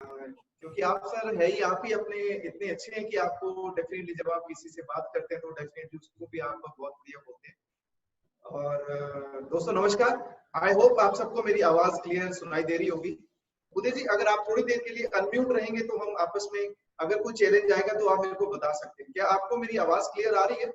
क्योंकि आप सर है ही, आप ही अपने इतने अच्छे हैं कि आपको डेफिनेटली जब आप किसी से बात करते हैं तो डेफिनेटली उसको भी आप बहुत बढ़िया बोलते हैं। और दोस्तों नमस्कार, आई होप आप सबको मेरी आवाज क्लियर सुनाई दे रही होगी। उदय जी, अगर आप थोड़ी देर के लिए अनम्यूट रहेंगे तो हम आपस में अगर कोई चैलेंज आएगा तो आप मेरे को बता सकते हैं। क्या आपको मेरी आवाज क्लियर आ रही है?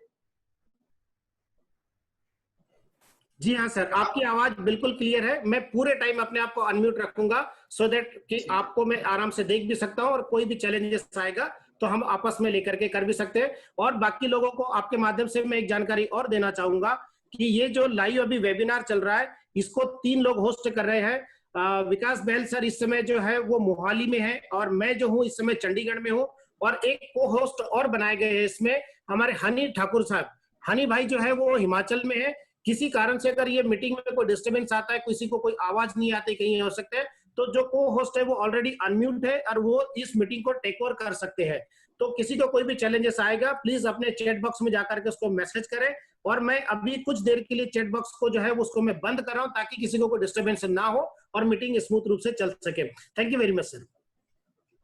जी हाँ सर, आपकी आवाज बिल्कुल क्लियर है। मैं पूरे टाइम अपने आप को अनम्यूट रखूंगा सो दैट कि आपको मैं आराम से देख भी सकता हूं और कोई भी चैलेंजेस आएगा तो हम आपस में लेकर के कर भी सकते हैं। और बाकी लोगों को आपके माध्यम से मैं एक जानकारी और देना चाहूंगा कि ये जो लाइव अभी वेबिनार चल रहा है इसको 3 लोग होस्ट कर रहे हैं। विकास बहल सर इस समय जो है वो मोहाली में है और मैं जो हूँ इस समय चंडीगढ़ में हूँ। और एक को होस्ट और बनाए गए हैं इसमें हमारे हनी ठाकुर साहब। हनी भाई जो है वो हिमाचल में है। किसी कारण से अगर ये मीटिंग में कोई डिस्टर्बेंस आता है, किसी को कोई आवाज नहीं आती, कहीं हो सकता है, तो जो को होस्ट है वो ऑलरेडी अनम्यूट है और वो इस मीटिंग को टेक ओवर कर सकते हैं। तो किसी को कोई भी चैलेंजेस आएगा प्लीज अपने चैट बॉक्स में जाकर के उसको मैसेज करें। और मैं अभी कुछ देर के लिए चैट बॉक्स को जो है उसको मैं बंद कर रहा हूं ताकि किसी को कोई डिस्टर्बेंस ना हो और मीटिंग स्मूथ रूप से चल सके। Thank you very much sir.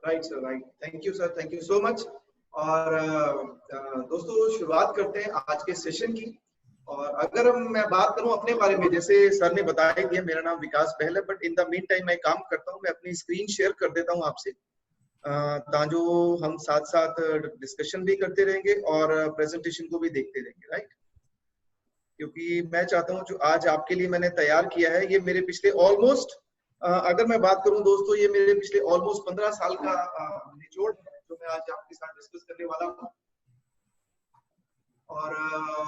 Right sir, right. Thank you sir, thank you so much. और दोस्तों शुरुआत करते हैं आज के सेशन की। और अगर मैं बात करूं अपने बारे में, जैसे सर ने बताया दिया, मेरा नाम विकास बहल है, but in the mean time मैं काम करता हूं, मैं अपनी स्क्रीन शेयर कर देता हूं आपसे, ताकि हम साथ साथ डिस्कशन भी करते रहेंगे और प्रेजेंटेशन को भी देखते रहेंगे, राइट। क्योंकि मैं चाहता हूं जो आज आपके लिए मैंने तैयार किया है ये मेरे पिछले ऑलमोस्ट, अगर मैं बात करूं दोस्तों, ये मेरे पिछले ऑलमोस्ट 15 साल का निचोड़ है जो मैं आज आपके साथ डिस्कस करने वाला हूं। और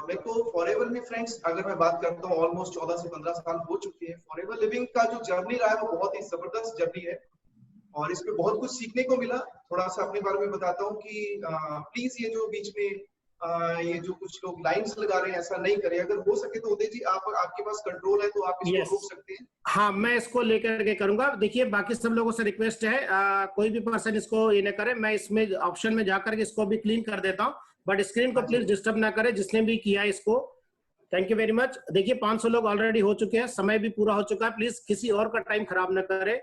मेरे को फॉरएवर में फ्रेंड्स, अगर मैं बात करता हूँ, ऑलमोस्ट 14 से 15 साल हो चुके हैं। फॉरएवर लिविंग का जो जर्नी रहा है वो बहुत ही जबरदस्त जर्नी है और इसमें बहुत कुछ सीखने को मिला। थोड़ा सा अपने बारे में बताता हूँ कि प्लीज ये जो बीच में ये जो कुछ लोग लाइन्स लगा रहे हैं ऐसा नहीं करें। अगर हो सके तो उदय जी आपके पास कंट्रोल है तो आप इसको रोक सकते हैं। हाँ, मैं इसको लेकर के करूंगा। देखिए बाकी सब लोगों से रिक्वेस्ट है कोई भी पर्सन इसको ये न करे। मैं इसमें ऑप्शन में जाकर के इसको भी क्लीन कर देता हूँ, बट स्क्रीन को प्लीज डिस्टर्ब ना करें जिसने भी किया इसको। Thank you very much. देखिए 500 लोग ऑलरेडी हो चुके हैं, समय भी पूरा हो चुका है, प्लीज किसी और का टाइम खराब ना करें।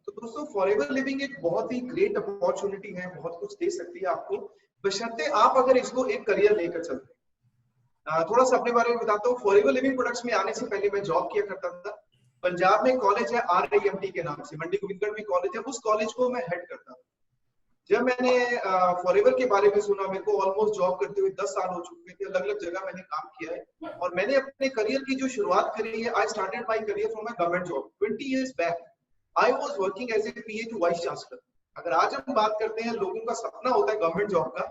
तो दोस्तों फॉरएवर लिविंग एक बहुत ही ग्रेट अपॉर्चुनिटी है, बहुत कुछ दे सकती है आपको, बशर्ते आप अगर इसको एक करियर लेकर चलते हैं। थोड़ा सा अपने बारे में बताता हूँ। फॉरएवर लिविंग प्रोडक्ट्स में आने से पहले मैं जॉब किया करता था। पंजाब में कॉलेज है RIMT के नाम से, मंडी गोविंदगढ़ में कॉलेज है, उस कॉलेज को मैं हेड करता था। जब मैंने फॉरएवर के बारे में सुना, मेरे को ऑलमोस्ट जॉब करते हुए 10 साल हो चुके थे, अलग अलग जगह मैंने काम किया है और मैंने अपने करियर की जो शुरुआत करी है, I started my career from my government job 20 years back. I was working as a PA to vice chancellor. अगर आज हम बात करते हैं, लोगों का सपना होता है गवर्नमेंट जॉब का।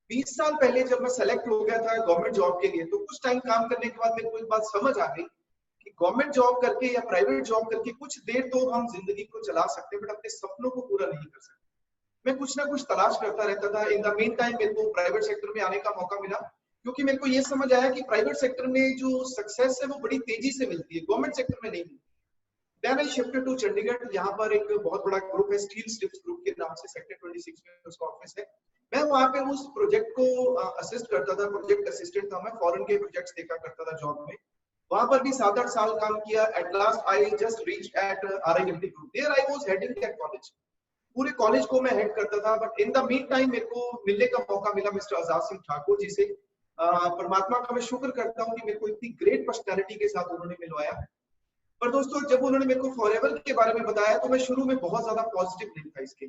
20 साल पहले जब मैं सेलेक्ट हो गया था गवर्नमेंट जॉब के लिए, तो कुछ टाइम काम करने के बाद मेरे को एक बात समझ आ गई कि गवर्नमेंट जॉब करके या प्राइवेट जॉब करके कुछ देर तो हम जिंदगी को चला सकते हैं, बट अपने सपनों को पूरा नहीं कर सकते। मैं कुछ ना कुछ तलाश करता रहता था। इन द मीन टाइम मेरे को प्राइवेट सेक्टर में आने का मौका मिला, क्योंकि मेरे को ये समझ आया कि प्राइवेट सेक्टर में जो सक्सेस है वो बड़ी तेजी से मिलती है, गवर्नमेंट सेक्टर में नहीं मिलती। Then I shifted to Chandigarh. यहाँ पर एक बहुत बड़ा ग्रुप है, स्टील स्ट्रिप्स ग्रुप के नाम से, सेक्टर 26 में उसका ऑफिस है। मैं वहाँ पे उस प्रोजेक्ट को असिस्ट करता था, प्रोजेक्ट असिस्टेंट था मैं, फॉरेन के प्रोजेक्ट्स देखा करता था जॉब में। वहाँ पर भी 7-8 साल काम किया। At last I just reached at RIMT group. There I was heading that college. पूरे कॉलेज को मैं हेड करता था, but in the mean time मेरे को मिलने का मौका मिला मिस्टर आजाद सिंह ठाकुर जी से। परमात्मा का मैं शुक्र करता हूँ कि मेरे को इतनी ग्रेट पर्सनैलिटी के साथ उन्होंने मिलवाया। पर दोस्तों जब उन्होंने मेरे को फॉरएवर के बारे में बताया तो मैं शुरू में बहुत ज्यादा पॉजिटिव नहीं था इसके।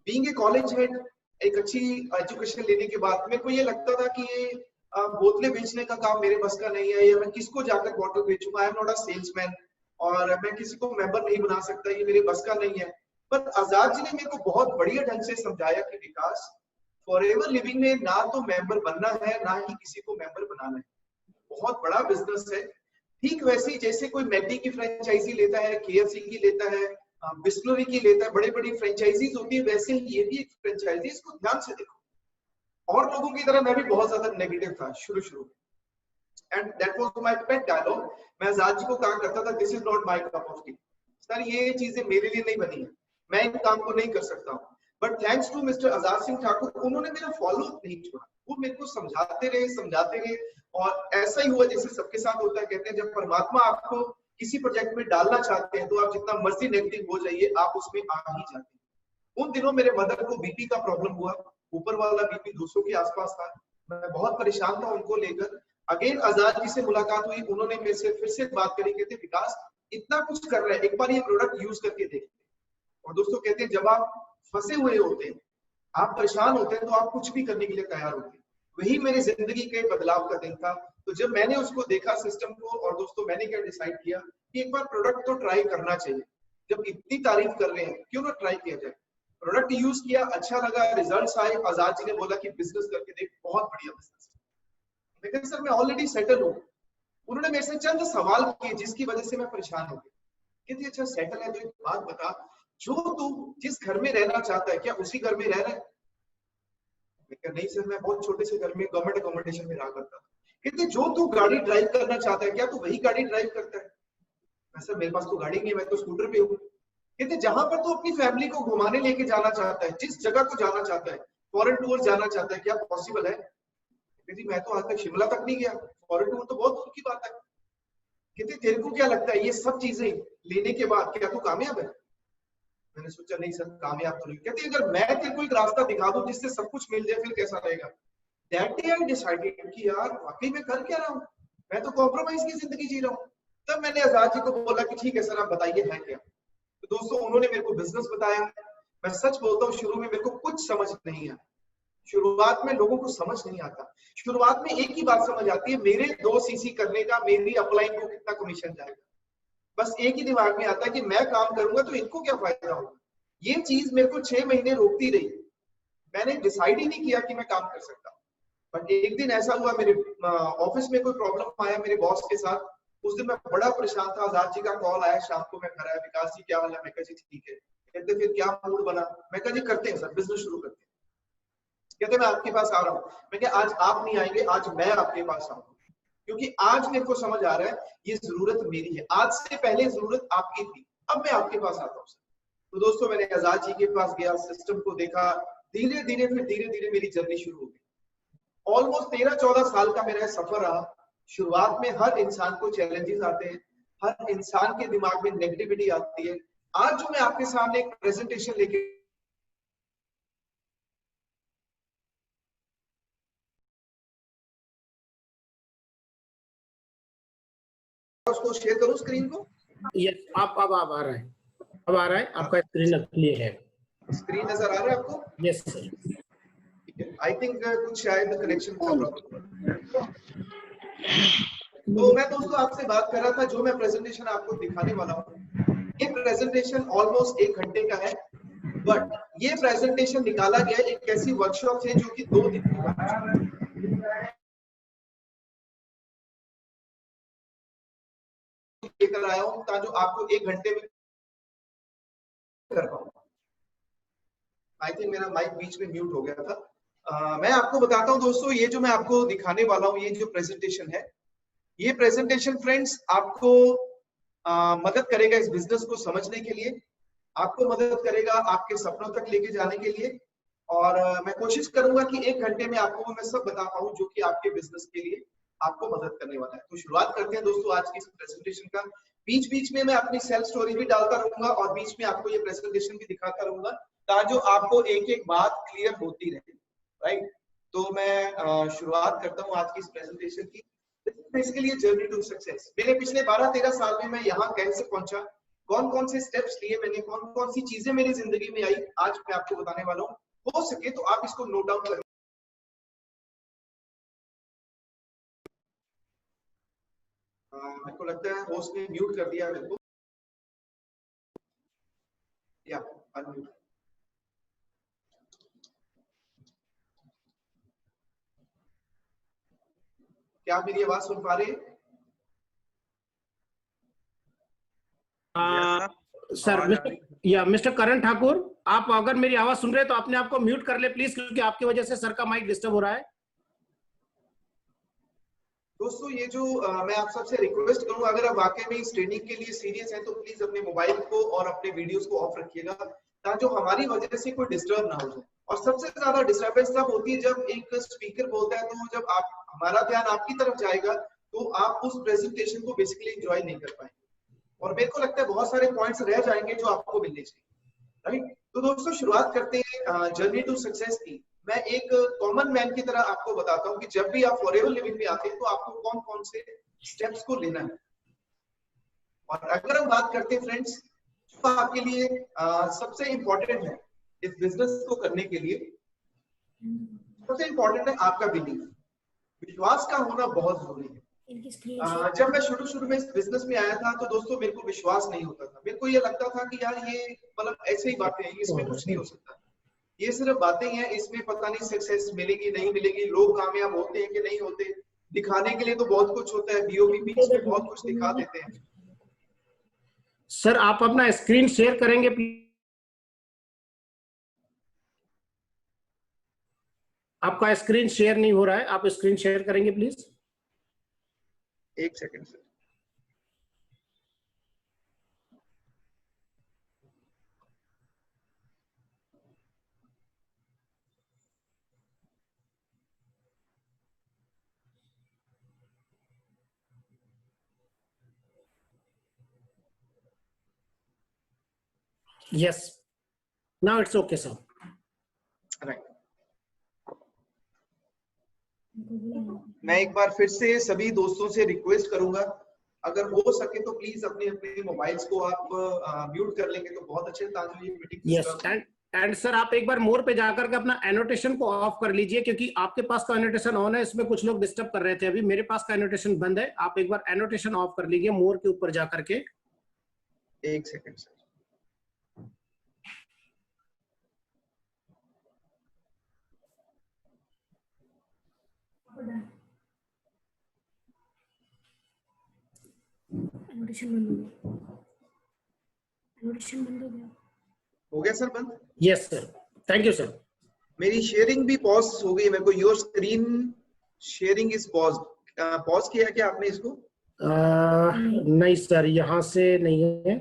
बीइंग ए कॉलेज हेड, एक अच्छी एजुकेशन लेने के बाद मेरे को ये लगता था कि ये बोतलें बेचने का काम मेरे बस का नहीं है, या मैं किसको जाकर बॉटल बेचूंगा। I am not a salesman और मैं किसी को मेंबर नहीं बना सकता, ये मेरे बस का नहीं है। पर आजाद जी ने मेरे को बहुत बढ़िया ढंग से समझाया कि विकास, फॉरएवर लिविंग में ना तो मेंबर बनना है, ना ही किसी को मेंबर बनाना है। बहुत बड़ा बिजनेस है। ठीक वैसे ही जैसे कोई मैडी की फ्रेंचाइजी लेता है, KFC की लेता है, बिस्लरी की लेता है, बड़ी बड़ी फ्रेंचाइजीज होती है, वैसे ही ये भी एक फ्रेंचाइजी। इसको ध्यान से देखो। और लोगों की तरह मैं भी बहुत ज्यादा नेगेटिव था शुरू में, and that was my pet dialogue. मैं आजाद जी को कहा करता था, this is not my cup of tea. Sir ये चीजें मेरे लिए नहीं बनी है, मैं इन काम को नहीं कर सकता हूँ। But thanks to mister Azad Singh Thakur, उन्होंने मेरा फॉलो अप नहीं छोड़ा। वो मेरे को समझाते रहे और ऐसा ही हुआ जैसे सबके साथ होता है। कहते हैं जब परमात्मा आपको किसी प्रोजेक्ट में डालना चाहते हैं तो आप जितना मर्जी नेगेटिव हो जाइए, आप उसमें आ ही जाते हैं। उन दिनों मेरे मदर को बीपी का प्रॉब्लम हुआ, ऊपर वाला बीपी 200 के आसपास था। मैं बहुत परेशान था उनको लेकर। अगेन आजाद जी से मुलाकात हुई, उन्होंने मेरे से फिर से बात करी, कहते विकास इतना कुछ कर रहे हैं, एक बार ये प्रोडक्ट यूज करके देखते। और दोस्तों कहते हैं जब आप फंसे हुए होते हैं, आप परेशान होते हैं, तो आप कुछ भी करने के लिए तैयार होते हैं। वही मेरी जिंदगी के बदलाव का दिन था। तो जब मैंने उसको देखा सिस्टम को, और दोस्तों मैंने क्या डिसाइड किया कि एक बार प्रोडक्ट तो ट्राई करना चाहिए। जब इतनी तारीफ कर रहे हैं क्यों ना ट्राई किया जाए। प्रोडक्ट यूज किया, अच्छा लगा, रिजल्ट्स आए। आजाद जी ने बोला कि बिजनेस करके देख, बहुत बढ़िया बिजनेस। मैं कहा सर मैं ऑलरेडी सेटल हूँ। उन्होंने मेरे से चंद सवाल किए जिसकी वजह से मैं परेशान हो गया। कहती अच्छा सेटल है तो एक बात बता, जो तू जिस घर में रहना चाहता है क्या उसी घर में रह रहा है? मैं कहा नहीं सर, मैं बहुत छोटे से घर में गवर्नमेंट अकोमोडेशन में रहा करता। कहते जो तू गाड़ी ड्राइव करना चाहता है क्या तू वही गाड़ी ड्राइव करता है? मैं सर मेरे पास तो गाड़ी नहीं है, मैं तो स्कूटर पे हूँ। कहते जहां पर तू अपनी फैमिली को घुमाने लेके जाना चाहता है, जिस जगह को जाना चाहता है, फॉरेन टूर जाना चाहता है, क्या पॉसिबल है? कहती मैं तो आज तक शिमला तक नहीं गया, फॉरेन टूर तो बहुत दूर की बात है। कहते तेरे को क्या लगता है ये सब चीजें लेने के बाद क्या तू कामयाब है? मैंने सोचा नहीं सर कामयाब तो नहीं। कहती अगर मैं तेरे को एक रास्ता दिखा दूं जिससे सब कुछ मिल जाए फिर कैसा रहेगा? दैट डे आई डिसाइडेड कि यार वाकई में कर क्या रहा हूँ, मैं तो कॉम्प्रोमाइज की जिंदगी जी रहा हूँ। तब मैंने आजाद जी को बोला कि ठीक है सर आप बताइए है क्या। तो दोस्तों उन्होंने मेरे को बिजनेस बताया। मैं सच बोलता हूँ शुरू में मेरे को कुछ समझ नहीं आया। शुरुआत में लोगों को समझ नहीं आता। शुरुआत में एक ही बात समझ आती है, मेरे 2 सीसी करने का मेरी अपलाइन को कितना कमीशन जाएगा। बस एक ही दिमाग में आता है कि मैं काम करूंगा तो इनको क्या फायदा होगा। ये चीज मेरे को 6 महीने रोकती रही। मैंने डिसाइड ही नहीं किया कि मैं काम कर सकता। बट एक दिन ऐसा हुआ, मेरे ऑफिस में कोई प्रॉब्लम आया मेरे बॉस के साथ। उस दिन मैं बड़ा परेशान था। आजाद जी का कॉल आया शाम को, मैं घर आया, विकास जी क्या हाल है? मैं कहा जी ठीक है। कहते फिर क्या मूड बना? मैं कहा जी करते हैं सर, बिजनेस शुरू करते हैं। कहते मैं आपके पास आ रहा हूँ। मैं कहा आज आप नहीं आएंगे, आज मैं आपके पास आऊंगा, क्योंकि आज मेरे को समझ आ रहा है ये जरूरत मेरी है। आज से पहले जरूरत आपकी थी, अब मैं आपके पास आता हूँ। तो दोस्तों मैंने आजाद जी के पास गया, सिस्टम को देखा, धीरे धीरे मेरी जर्नी शुरू हो गई। ऑलमोस्ट 13-14 साल का मेरा सफर रहा। शुरुआत में हर इंसान को चैलेंजेस आते हैं, हर इंसान के दिमाग में नेगेटिविटी आती है। आज जो मैं आपके सामने एक प्रेजेंटेशन लेके उसको शेयर करूं स्क्रीन को। यस आप अब आ रहा है, अब आ रहा है आपका स्क्रीन क्लियर है। स्क्रीन नजर आ रहा है आपको? Yes sir. आई थिंक कुछ शायद कनेक्शन का प्रॉब्लम। तो मैं दोस्तों आपसे बात कर रहा था, जो मैं प्रेजेंटेशन आपको दिखाने वाला हूँ, ये प्रेजेंटेशन ऑलमोस्ट 1 घंटे का है। बट ये प्रेजेंटेशन निकाला गया एक ऐसी वर्कशॉप से जो कि 2 दिन लेकर आया हूँ, ताकि आपको 1 घंटे में कर पाऊँ। आई थिंक मेरा माइक बीच में म्यूट हो गया था। मैं आपको बताता हूँ दोस्तों, ये जो मैं आपको दिखाने वाला हूँ, ये जो प्रेजेंटेशन है, ये प्रेजेंटेशन फ्रेंड्स आपको मदद करेगा इस बिजनेस को समझने के लिए, आपको मदद करेगा आपके सपनों तक लेके जाने के लिए। और मैं कोशिश करूंगा कि 1 घंटे में आपको मैं सब बता पाऊं जो कि आपके बिजनेस के लिए आपको मदद करने वाला है। तो शुरुआत करते हैं दोस्तों आज की इस प्रेजेंटेशन का। बीच बीच में मैं अपनी सेल्फ स्टोरी भी डालता रहूंगा और बीच में आपको ये प्रेजेंटेशन भी दिखाता रहूंगा, ताकि आपको एक एक बात क्लियर होती रहे। राइट, तो मैं शुरुआत करता हूँ आज की इस प्रेजेंटेशन की। Basically journey to success. मेरे पिछले 12-13 साल में मैं यहाँ कैसे पहुंचा, कौन कौन से स्टेप्स लिए मैंने, कौन कौन सी चीजें मेरी जिंदगी में आई, आज मैं आपको बताने वाला हूँ। हो सके तो आप इसको नोट डाउन करें। मेरे को लगता है होस्ट ने म्यूट कर दिया मेरे को, या अनम्यूट। क्या आप मेरी आवाज सुन पा रहे हैं? सर मिस्टर करण ठाकुर, आप अगर मेरी आवाज सुन रहे हैं तो अपने आप को म्यूट कर ले प्लीज, क्योंकि आपकी वजह से सर का माइक डिस्टर्ब हो रहा है। दोस्तों ये जो मैं आप सबसे रिक्वेस्ट करूंगा, अगर आप वाकई में इस ट्रेनिंग के लिए सीरियस हैं तो प्लीज अपने मोबाइल को और अपने वीडियोस को ऑफ रखिएगा, ताकि हमारी वजह से कोई डिस्टर्ब ना हो जाए। और सबसे ज्यादा डिस्टर्बेंस तब होती है जब एक स्पीकर बोलता है, तो जब आप हमारा ध्यान आपकी तरफ जाएगा तो आप उस प्रेजेंटेशन को बेसिकली एंजॉय नहीं कर पाएंगे। और मेरे को लगता है बहुत सारे पॉइंट्स रह जाएंगे जो आपको मिलने चाहिए, राइट। तो दोस्तों शुरुआत करते हैं जर्नी टू सक्सेस की। मैं एक कॉमन मैन की तरह आपको बताता हूँ कि जब भी आप फॉरएवर लिविंग में आते हैं तो आपको कौन कौन से स्टेप्स को लेना है। और अगर हम बात करते हैं फ्रेंड्स, तो आपके लिए सबसे इंपॉर्टेंट है इस बिजनेस को करने के लिए, सबसे इंपॉर्टेंट है आपका बिलीफ, विश्वास का होना बहुत जरूरी है। जब मैं शुरू में इस बिजनेस में आया था तो दोस्तों मेरे को विश्वास नहीं होता था। मेरे को ये लगता था कि यार ये मतलब ऐसे ही बातें हैं, इसमें कुछ नहीं हो सकता, ये सिर्फ बातें हैं, इसमें पता नहीं सक्सेस मिलेगी नहीं मिलेगी, लोग कामयाब होते हैं कि नहीं होते, दिखाने के लिए तो बहुत कुछ होता है, बीओपी में बहुत कुछ दिखा देते हैं। सर आप अपना स्क्रीन शेयर करेंगे प्लीज? आपका स्क्रीन शेयर नहीं हो रहा है, आप स्क्रीन शेयर करेंगे प्लीज? एक second sir. Yes, now it's okay, sir. Right. मैं एक बार फिर से सभी दोस्तों से रिक्वेस्ट करूंगा, अगर हो सके तो प्लीज अपने अपने मोबाइल्स को आप म्यूट कर लेंगे तो बहुत अच्छे मीटिंग। यस, एंड सर आप एक बार मोर पे जाकर के अपना एनोटेशन को ऑफ कर लीजिए, क्योंकि आपके पास का एनोटेशन ऑन है, इसमें कुछ लोग डिस्टर्ब कर रहे थे। अभी मेरे पास का एनोटेशन बंद है, आप एक बार एनोटेशन ऑफ कर लीजिए मोर के ऊपर जाकर के। एक सेकंड सर। एनोटेशन बंद हो गया, एनोटेशन बंद हो गया। हो गया सर बंद? Yes sir, thank you sir. मेरी शेयरिंग भी पॉज हो गई, मेरे को your screen sharing is pause, pause किया क्या आपने इसको? नहीं सर, यहाँ से नहीं है।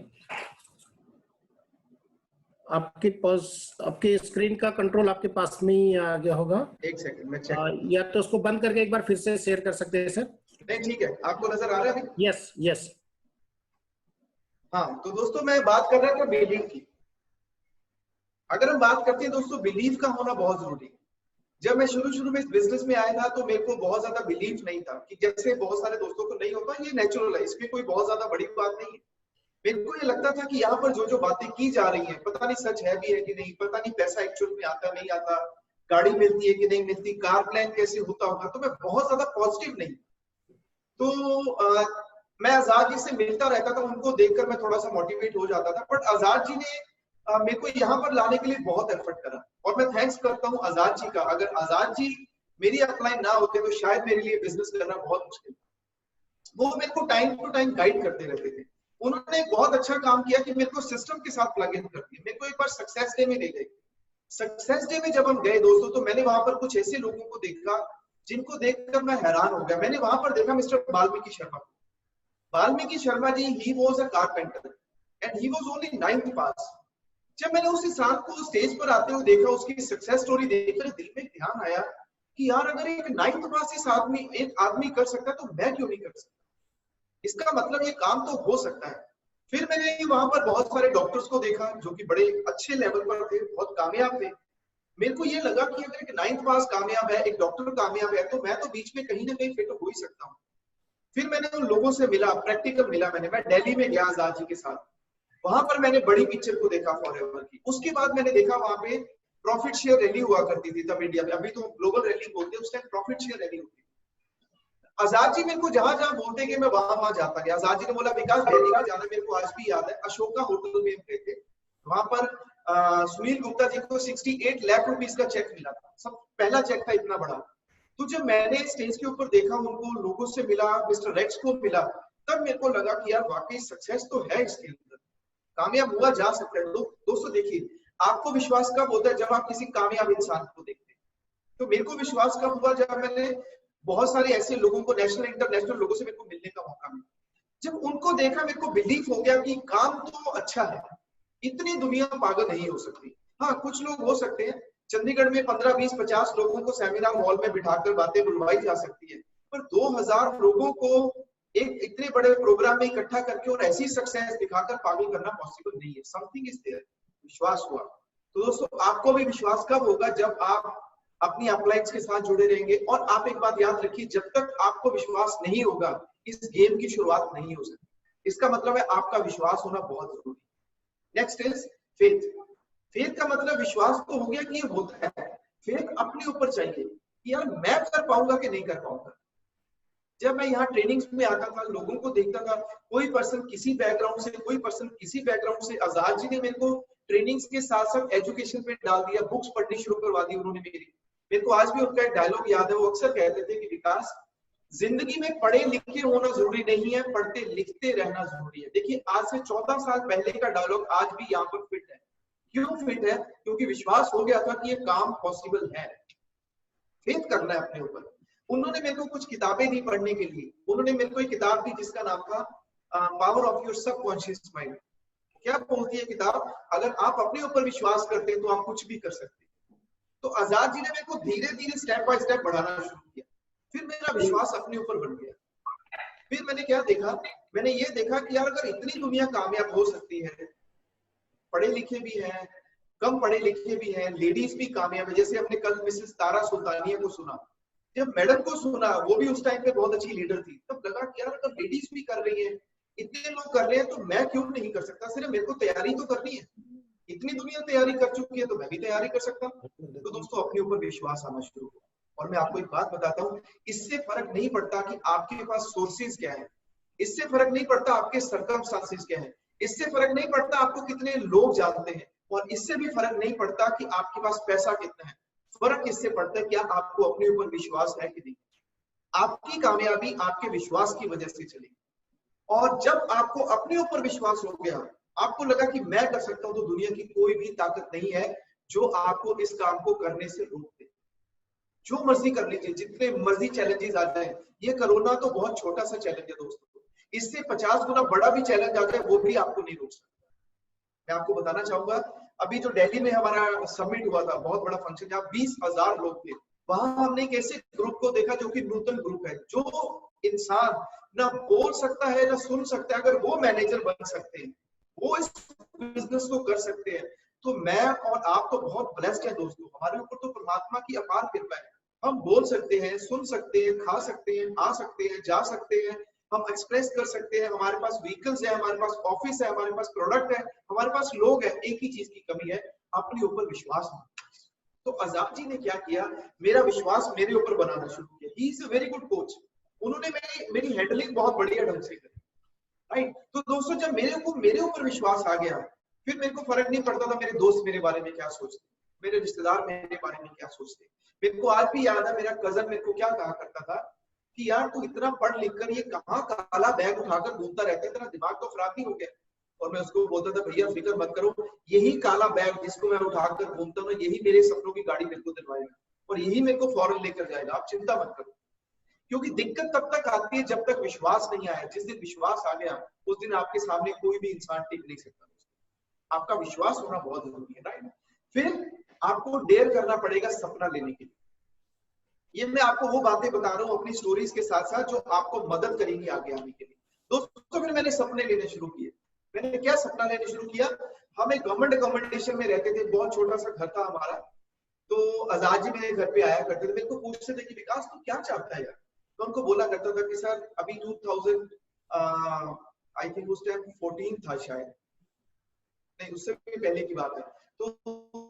आपके पास आपके स्क्रीन का कंट्रोल आपके पास में ही आ गया होगा। एक सेकंड मैं चेक, या तो उसको बंद करके एक बार फिर से शेयर कर सकते हैं सर। नहीं ठीक है, आपको नजर आ रहा है? Yes yes. हाँ तो दोस्तों मैं बात कर रहा था बिलीफ की। अगर हम बात करते हैं दोस्तों, बिलीफ का होना बहुत जरूरी है। जब मैं शुरू में इस बिजनेस में आया था तो मेरे को बहुत ज्यादा बिलीफ नहीं था, कि जैसे बहुत सारे दोस्तों को नहीं होता, ये नेचुरल है, इसमें कोई बहुत ज्यादा बड़ी बात नहीं है। मेरे को ये लगता था कि यहाँ पर जो जो बातें की जा रही हैं पता नहीं सच है भी है कि नहीं, पता नहीं पैसा एक्चुअल में आता नहीं आता, गाड़ी मिलती है कि नहीं मिलती, कार प्लान कैसे होता होगा। तो मैं बहुत ज्यादा पॉजिटिव नहीं। तो मैं आजाद जी से मिलता रहता था, उनको देखकर मैं थोड़ा सा मोटिवेट हो जाता था। बट आजाद जी ने मेरे को यहाँ पर लाने के लिए बहुत एफर्ट करा, और मैं थैंक्स करता हूँ आजाद जी का। अगर आजाद जी मेरी अपलाइन ना होते तो शायद मेरे लिए बिजनेस करना बहुत मुश्किल। वो मेरे को टाइम टू टाइम गाइड करते रहते थे। उन्होंने एक बहुत अच्छा काम किया कि मेरे को सिस्टम के साथ प्लग इन कर दिया। मेरे को एक बार सक्सेस डे में ले गए। सक्सेस डे में जब हम गए दोस्तों, तो मैंने वहां पर कुछ ऐसे लोगों को देखा जिनको देखकर मैं हैरान हो गया। मैंने वहां पर देखा मिस्टर वाल्मीकि शर्मा को। Valmiki Sharma ji, he was a carpenter and he was only 9th pass. जब मैंने उस इंसान को स्टेज पर आते हुए देखा, उसकी सक्सेस स्टोरी देखकर दिल में ध्यान आया कि यार अगर एक 9th पास एक आदमी कर सकता है तो मैं क्यों नहीं कर सकता। इसका मतलब ये काम तो हो सकता है। फिर मैंने वहां पर बहुत सारे डॉक्टर्स को देखा जो कि बड़े अच्छे लेवल पर थे, बहुत कामयाब थे। मेरे को ये लगा कि अगर एक 9th पास कामयाब है, एक डॉक्टर कामयाब है, तो मैं तो बीच में कहीं ना कहीं फिट हो ही सकता हूँ। फिर मैंने उन लोगों से मिला, प्रैक्टिकल मिला। मैं दिल्ली में गया आजाद जी के साथ, वहां पर मैंने बड़ी पिक्चर को देखा फॉरएवर की। उसके बाद मैंने देखा वहां पे प्रॉफिट शेयर रैली हुआ करती थी तब इंडिया में, अभी तो ग्लोबल रैली बोलते हैं, उस टाइम प्रॉफिट शेयर रैली होती थी। आजाद जी मेरे को जहां जहां बोलते कि मैं वहां जाता गया। आजाद जी ने बोला विकास दिल्ली में जाना, मेरे को आज भी याद है, अशोका होटल में गए थे। वहां पर सुनील गुप्ता जी को 68 लाख रुपीस का चेक मिला था, सब पहला चेक था इतना बड़ा। तो जब मैंने स्टेज के ऊपर देखा, उनको लोगों से मिला, मिस्टर रेक्स को मिला, तब मेरे को लगा कि यार वाकई सक्सेस तो है इसके अंदर, कामयाब हुआ जा सकता है। दोस्तों देखिए, आपको विश्वास कब होता है? जब आप किसी कामयाब इंसान को देखते हैं। तो मेरे को विश्वास कब हुआ? जब मैंने बहुत सारे ऐसे लोगों को, नेशनल इंटरनेशनल लोगों से मेरे को मिलने का मौका मिला। जब उनको देखा, मेरे को बिलीफ हो गया कि काम तो अच्छा है, इतनी दुनिया पागल नहीं हो सकती। हाँ, कुछ लोग हो सकते हैं, चंडीगढ़ में 15, 20, 50 लोगों को सेमिनार हॉल में बिठाकर बातें बुलवाई जा सकती है, पर 2000 लोगों को एक इतने बड़े प्रोग्राम में इकट्ठा करके और ऐसी सक्सेस दिखाकर पागल करना पॉसिबल नहीं है। समथिंग इज देयर, विश्वास हुआ। तो दोस्तों आपको भी विश्वास कब होगा? जब आप अपनी अपलाइंस के साथ जुड़े रहेंगे। और आप एक बात याद रखिए, जब तक आपको विश्वास नहीं होगा इस गेम की शुरुआत नहीं हो सकती। इसका मतलब है आपका विश्वास होना बहुत जरूरी। Next is faith. फेथ का मतलब विश्वास तो हो गया कि ये होता है, फेथ अपने ऊपर चाहिए कि यार मैं कर पाऊंगा कि नहीं कर पाऊंगा। जब मैं यहाँ ट्रेनिंग्स में आता था, लोगों को देखता था, कोई पर्सन किसी बैकग्राउंड से, कोई पर्सन किसी बैकग्राउंड से। आजाद जी ने मेरे को ट्रेनिंग्स के साथ साथ एजुकेशन पे डाल दिया, बुक्स पढ़नी शुरू करवा दी उन्होंने मेरी। मेरे को आज भी उनका एक डायलॉग याद है, वो अक्सर कहते थे कि विकास, जिंदगी में पढ़े लिखे होना जरूरी नहीं है, पढ़ते लिखते रहना जरूरी है। देखिए आज से 14 साल पहले का डायलॉग आज भी यहाँ पर फिट है। क्यों फिट है? क्योंकि विश्वास हो गया था कि ये काम पॉसिबल है। फेथ करना है अपने ऊपर। उन्होंने मेरे को कुछ किताबें दी पढ़ने के लिए। उन्होंने मेरे को एक किताब दी जिसका नाम था power of your subconscious mind. क्या बोलती है किताब? अगर आप अपने ऊपर विश्वास करते हैं तो आप कुछ भी कर सकते हैं। तो आजाद जी ने मेरे को धीरे धीरे स्टेप बाय स्टेप बढ़ाना शुरू किया। फिर मेरा विश्वास अपने ऊपर बन गया। फिर मैंने क्या देखा? मैंने ये देखा कि यार अगर इतनी दुनिया कामयाब हो सकती है, पढ़े लिखे भी हैं, कम पढ़े लिखे भी हैं, लेडीज भी कामयाब है। जैसे हमने कल मिसेस तारा सुल्तानिया को सुना, जब मैडम को सुना, वो भी उस टाइम पे बहुत अच्छी लीडर थी, तब लगा कि यार अगर लेडीज भी कर रही है, इतने लोग कर रहे हैं, तो मैं क्यों नहीं कर सकता? सिर्फ मेरे को तैयारी तो करनी है। इतनी दुनिया तैयारी कर चुकी है तो मैं भी तैयारी कर सकता हूँ। तो दोस्तों अपने ऊपर विश्वास आना शुरू हुआ। और मैं आपको एक बात बताता हूँ, इससे फर्क नहीं पड़ता कि आपके पास सोर्सेज क्या है, इससे फर्क नहीं पड़ता आपके सर्कमस्टांसेस क्या है, इससे फर्क नहीं पड़ता आपको कितने लोग जानते हैं, और इससे भी फर्क नहीं पड़ता कि आपके पास पैसा कितना है। फर्क इससे पड़ता है क्या आपको अपने ऊपर विश्वास है कि नहीं। आपकी कामयाबी आपके विश्वास की वजह से चलेगी। और जब आपको अपने ऊपर विश्वास हो गया, आपको लगा कि मैं कर सकता हूं, तो दुनिया की कोई भी ताकत नहीं है जो आपको इस काम को करने से रोक दे। जो मर्जी कर लीजिए, जितने मर्जी चैलेंजेस आ जाए। ये कोरोना तो बहुत छोटा सा चैलेंज है दोस्तों, इससे 50 गुना बड़ा भी चैलेंज आ जाए वो भी आपको नहीं रोक सकता। मैं आपको बताना चाहूंगा, अभी जो दिल्ली में हमारा समिट हुआ था, बहुत बड़ा फंक्शन, जहाँ 20,000 लोग थे, वहां हमने एक ऐसे ग्रुप को देखा जो कि नूतन ग्रुप है। जो इंसान ना बोल सकता है ना सुन सकता है, अगर वो मैनेजर बन सकते हैं, वो इस बिजनेस को कर सकते हैं, तो मैं और आप तो बहुत ब्लेस्ड है दोस्तों। हमारे ऊपर तो परमात्मा की अपार कृपा है। हम बोल सकते हैं, सुन सकते हैं, खा सकते हैं, आ सकते हैं, जा सकते हैं, हम एक्सप्रेस कर सकते हैं, हमारे पास व्हीकल्स है, हमारे पास ऑफिस है, हमारे पास प्रोडक्ट है, हमारे पास लोग है। एक ही चीज की कमी है, अपने ऊपर विश्वास नहीं। तो आजाद जी ने क्या किया? मेरा विश्वास मेरे ऊपर बनाना शुरू किया। He is a very good coach. उन्होंने मेरी हैंडलिंग बहुत बढ़िया ढंग से करी, राइट। तो दोस्तों जब मेरे ऊपर विश्वास आ गया, फिर मेरे को फर्क नहीं पड़ता था मेरे दोस्त मेरे बारे में क्या सोचते, मेरे रिश्तेदार मेरे बारे में क्या सोचते। मेरे को आज भी याद है, मेरा कजन मेरे को क्या कहा करता था कि यार तू इतना पढ़ लिख कर ये कहाँ काला बैग उठाकर घूमता रहता है, तेरा दिमाग तो खराब नहीं हो गया? और मैं उसको बोलता था, भैया फिक्र मत करो, यही काला बैग जिसको मैं उठाकर घूमता हूँ, यही मेरे सपनों की गाड़ी मेरे को दिलवाएगा और यही मेरे को फॉरेन लेकर जाएगा, आप चिंता मत करो। क्योंकि दिक्कत तब तक आती है जब तक विश्वास नहीं आया। जिस दिन विश्वास आ गया, उस दिन आपके सामने कोई भी इंसान टिक नहीं सकता। आपका विश्वास होना बहुत जरूरी है, राइट। फिर आपको डेयर करना पड़ेगा सपना लेने के लिए। ये मैं आपको वो बातें बता रहा हूँ अपनी स्टोरीज के साथ साथ जो आपको मदद करेंगी आगे आने के लिए। दोस्तों फिर मैंने सपने लेने शुरू किए। मैंने क्या सपना लेने शुरू किया? हम एक गवर्नमेंट अकोमोडेशन में रहते थे, बहुत छोटा सा घर था हमारा। तो आजाद जी मेरे घर पे आया करते थे, मेरे को पूछते थे कि विकास तू क्या चाहता है यार? तो उनको बोला करता था कि सर अभी 2000 आई थिंक उस टाइम 14 था शायद, नहीं उससे भी पहले की बात है। तो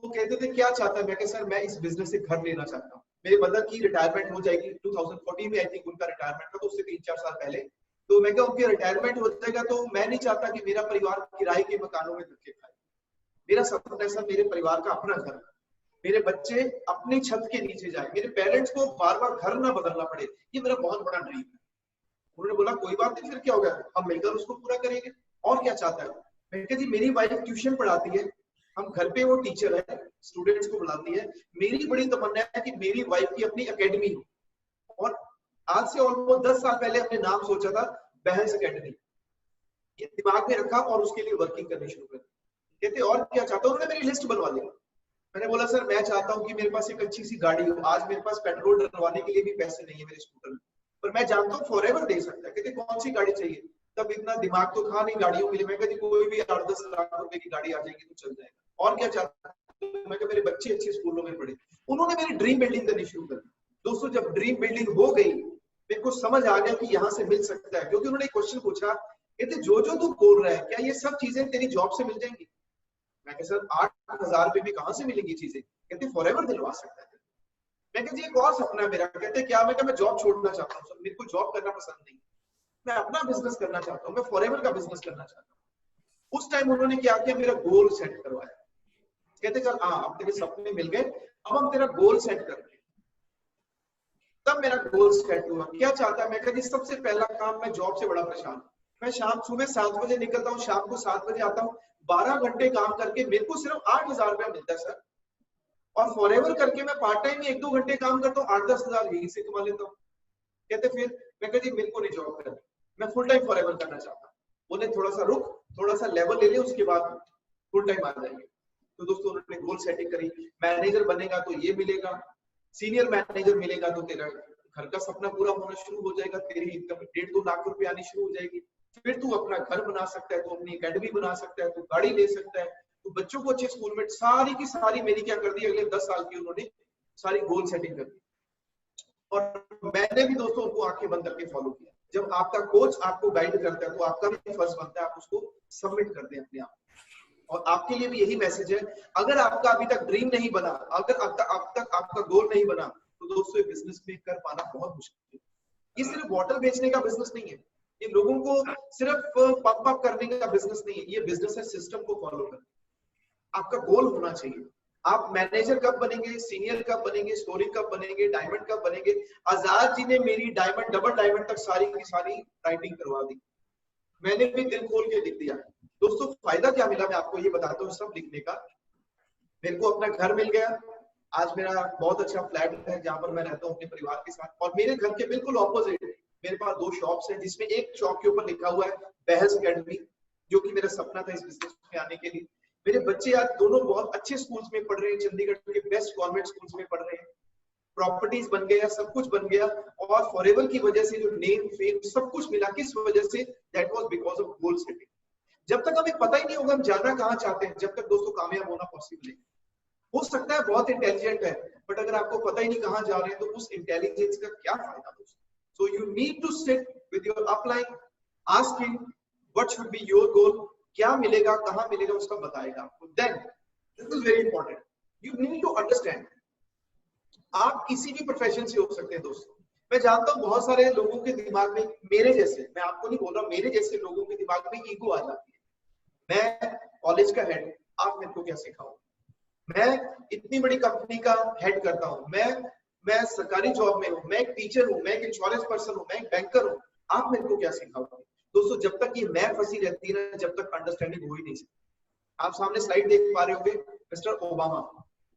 कहते थे क्या चाहता है? मैं कहा सर मैं इस बिजनेस से घर लेना चाहता हूँ, मेरे मदर की रिटायरमेंट हो जाएगी। 2014 में आई थिंक उनका रिटायरमेंट था, तो उससे 3-4 साल पहले। तो मैं क्या उनकी रिटायरमेंट हो जाएगा तो मैं नहीं चाहता कि मेरा परिवार किराए के मकानों में धक्के खाए। मेरा सपना है सर मेरे परिवार का अपना घर, मेरे बच्चे अपनी छत के नीचे जाए, मेरे पेरेंट्स को बार बार घर ना बदलना पड़े, ये मेरा बहुत बड़ा ड्रीम है। उन्होंने बोला कोई बात नहीं, फिर क्या हो गया, हम मिलकर उसको पूरा करेंगे। और क्या चाहता है? मैं कहा जी मेरी वाइफ ट्यूशन पढ़ाती है, हम घर पे वो टीचर है, स्टूडेंट्स को बुलाती है। मेरी बड़ी तमन्ना है कि मेरी वाइफ की अपनी एकेडमी हो। और आज से ऑलमोस्ट 10 साल पहले हमने नाम सोचा था बहन्स एकेडमी, ये दिमाग में रखा और उसके लिए वर्किंग करनी शुरू कर दी। कहते और क्या चाहता हूँ? उन्होंने मेरी लिस्ट बनवा ली। मैंने बोला सर मैं चाहता हूँ कि मेरे पास एक अच्छी सी गाड़ी हो। आज मेरे पास पेट्रोल डलवाने के लिए भी पैसे नहीं है मेरे स्कूटर में, पर मैं जानता हूँ फॉरएवर दे सकता है। कहते कौन सी गाड़ी चाहिए, तब इतना दिमाग तो था नहीं गाड़ियों के लिए। मैं कहती कोई भी 8-10 लाख रुपए की गाड़ी आ जाएगी तो चल जाएगा, और क्या चाहता हूं मैं कि मेरे बच्चे अच्छे स्कूलों में पढ़े। उन्होंने मेरी ड्रीम बिल्डिंग करनी शुरू कर दी। दोस्तों जब ड्रीम बिल्डिंग हो गई, मेरे को समझ आ गया कि यहाँ से मिल सकता है, क्योंकि उन्होंने एक क्वेश्चन पूछा, कहते जो जो तू बोल रहा है क्या ये सब चीजें तेरी जॉब से मिल जाएंगी? मैं कहा सर 8,000 रुपए में कहाँ से मिलेंगी चीजें? कहते फॉरएवर दिलवा सकता है। मैं कहा जी एक और सपना है मेरा। कहते क्या? मैं जॉब छोड़ना चाहता हूँ सर, मेरे को जॉब करना पसंद नहीं, मैं अपना बिजनेस करना चाहता हूँ, मैं फॉरएवर का बिजनेस करना चाहता हूँ। उस टाइम उन्होंने क्या किया, मेरा गोल सेट करवाया। कहते चल हाँ अब तेरे सपने मिल गए, अब हम तेरा गोल सेट करते हैं। तब मेरा गोल सेट हुआ। क्या चाहता है? मैं कहा जी सबसे पहला काम, मैं जॉब से बड़ा परेशान हूँ। मैं शाम सुबह 7 बजे निकलता हूँ, शाम को 7 बजे आता हूँ, 12 घंटे काम करके मेरे को सिर्फ 8,000 रुपया मिलता है सर, और फॉरएवर करके मैं पार्ट टाइम में 1-2 घंटे काम करता हूँ, 8-10 हजार यहीं से कमा लेता हूँ। कहते फिर? मैं कहा जी मेरे को नहीं जॉब करनी, मैं फुल टाइम फॉरएवर करना चाहता हूँ। बोले थोड़ा सा रुक, थोड़ा सा लेवल ले ले, उसके बाद फुल टाइम आ जाएंगे। तो दोस्तों उन्होंने गोल सेटिंग करी, मैनेजर बनेगा तो ये मिलेगा, सीनियर मैनेजर मिलेगा तो तेरा घर का सपना पूरा होना शुरू हो जाएगा, तेरी इनकम 1.5-2 लाख रुपए आनी शुरू हो जाएगी। फिर तू अपना घर बना सकता है, तू अपनी एकेडमी बना सकता है, तू गाड़ी ले सकता है, तू बच्चों को अच्छे स्कूल में। सारी की सारी मेरी क्या कर दी, अगले 10 साल की उन्होंने सारी गोल सेटिंग कर दी। और मैंने भी दोस्तों उनको आंखें बंद करके फॉलो किया। जब आपका कोच आपको गाइड करता है तो आपका भी फर्ज बनता है आप उसको सबमिट कर दें अपने आप। और आपके लिए भी यही मैसेज है, अगर आपका अभी तक ड्रीम नहीं बना, अगर अब तक आपका गोल नहीं बना, तो दोस्तों ये बिजनेस में कर पाना बहुत मुश्किल है। ये सिर्फ बॉटल बेचने का बिजनेस नहीं है, ये लोगों को सिर्फ पप अप करने का बिजनेस नहीं है, ये बिजनेस है सिस्टम को फॉलो करना। आपका गोल होना चाहिए। आप मैनेजर कब बनेंगे, सीनियर कब बनेंगे, स्टोरी कब बनेंगे, डायमंड कब बनेंगे? आजाद जी ने मेरी डायमंड, डबल डायमंड तक सारी की सारी राइटिंग करवा दी। मैंने भी दिल खोल के लिख दिया। दोस्तों फायदा क्या मिला मैं आपको ये बताता हूँ सब लिखने का। मेरे को अपना घर मिल गया, आज मेरा बहुत अच्छा फ्लैट है जहां पर मैं रहता हूँ अपने परिवार के साथ। और मेरे घर के बिल्कुल ऑपोजिट मेरे पास 2 शॉप्स हैं, जिसमें एक शॉप के ऊपर लिखा हुआ है बहस एकेडमी, जो कि मेरा सपना था इस बिजनेस में आने के लिए। मेरे बच्चे आज दोनों बहुत अच्छे स्कूल्स में पढ़ रहे हैं, चंडीगढ़ के बेस्ट गवर्नमेंट स्कूल्स में पढ़ रहे हैं, प्रॉपर्टीज बन गया, सब कुछ बन गया। और फॉरएवर की वजह से जो नेम फेम सब कुछ मिला, किस वजह से? That was because of goal setting. जब तक हमें पता ही नहीं होगा हम जाना कहाँ चाहते हैं, जब तक दोस्तों कामयाब होना पॉसिबल नहीं। हो सकता है बहुत इंटेलिजेंट है, बट अगर आपको पता ही नहीं कहाँ जा रहे हैं तो उस इंटेलिजेंस का क्या फायदा दोस्तों? So you need to sit with your upline, ask him what should be your goal, क्या मिलेगा, कहाँ मिलेगा, उसका बताएगा आपको। Then this is very important, you need to understand. आप किसी भी प्रोफेशन से हो सकते हैं दोस्तों। मैं जानता हूँ बहुत सारे लोगों के दिमाग में, मेरे जैसे, मैं आपको नहीं बोल रहा, मेरे जैसे लोगों के दिमाग में ईगो आ जाती है। मैं कॉलेज का हेड, आप मेरे को क्या सिखाओ? मैं इतनी बड़ी कंपनी का हेड करता हूँ, मैं सरकारी जॉब में हूँ, मैं एक टीचर हूँ, मैं एक इंश्योरेंस पर्सन हूँ, मैं एक बैंकर हूँ, आप मेरे को क्या सिखाओगे? दोस्तों जब तक ये मैं फंसी रहती है ना, जब तक अंडरस्टैंडिंग हो ही नहीं सकती। आप सामने स्लाइड देख पा रहे होंगे, mister Obama,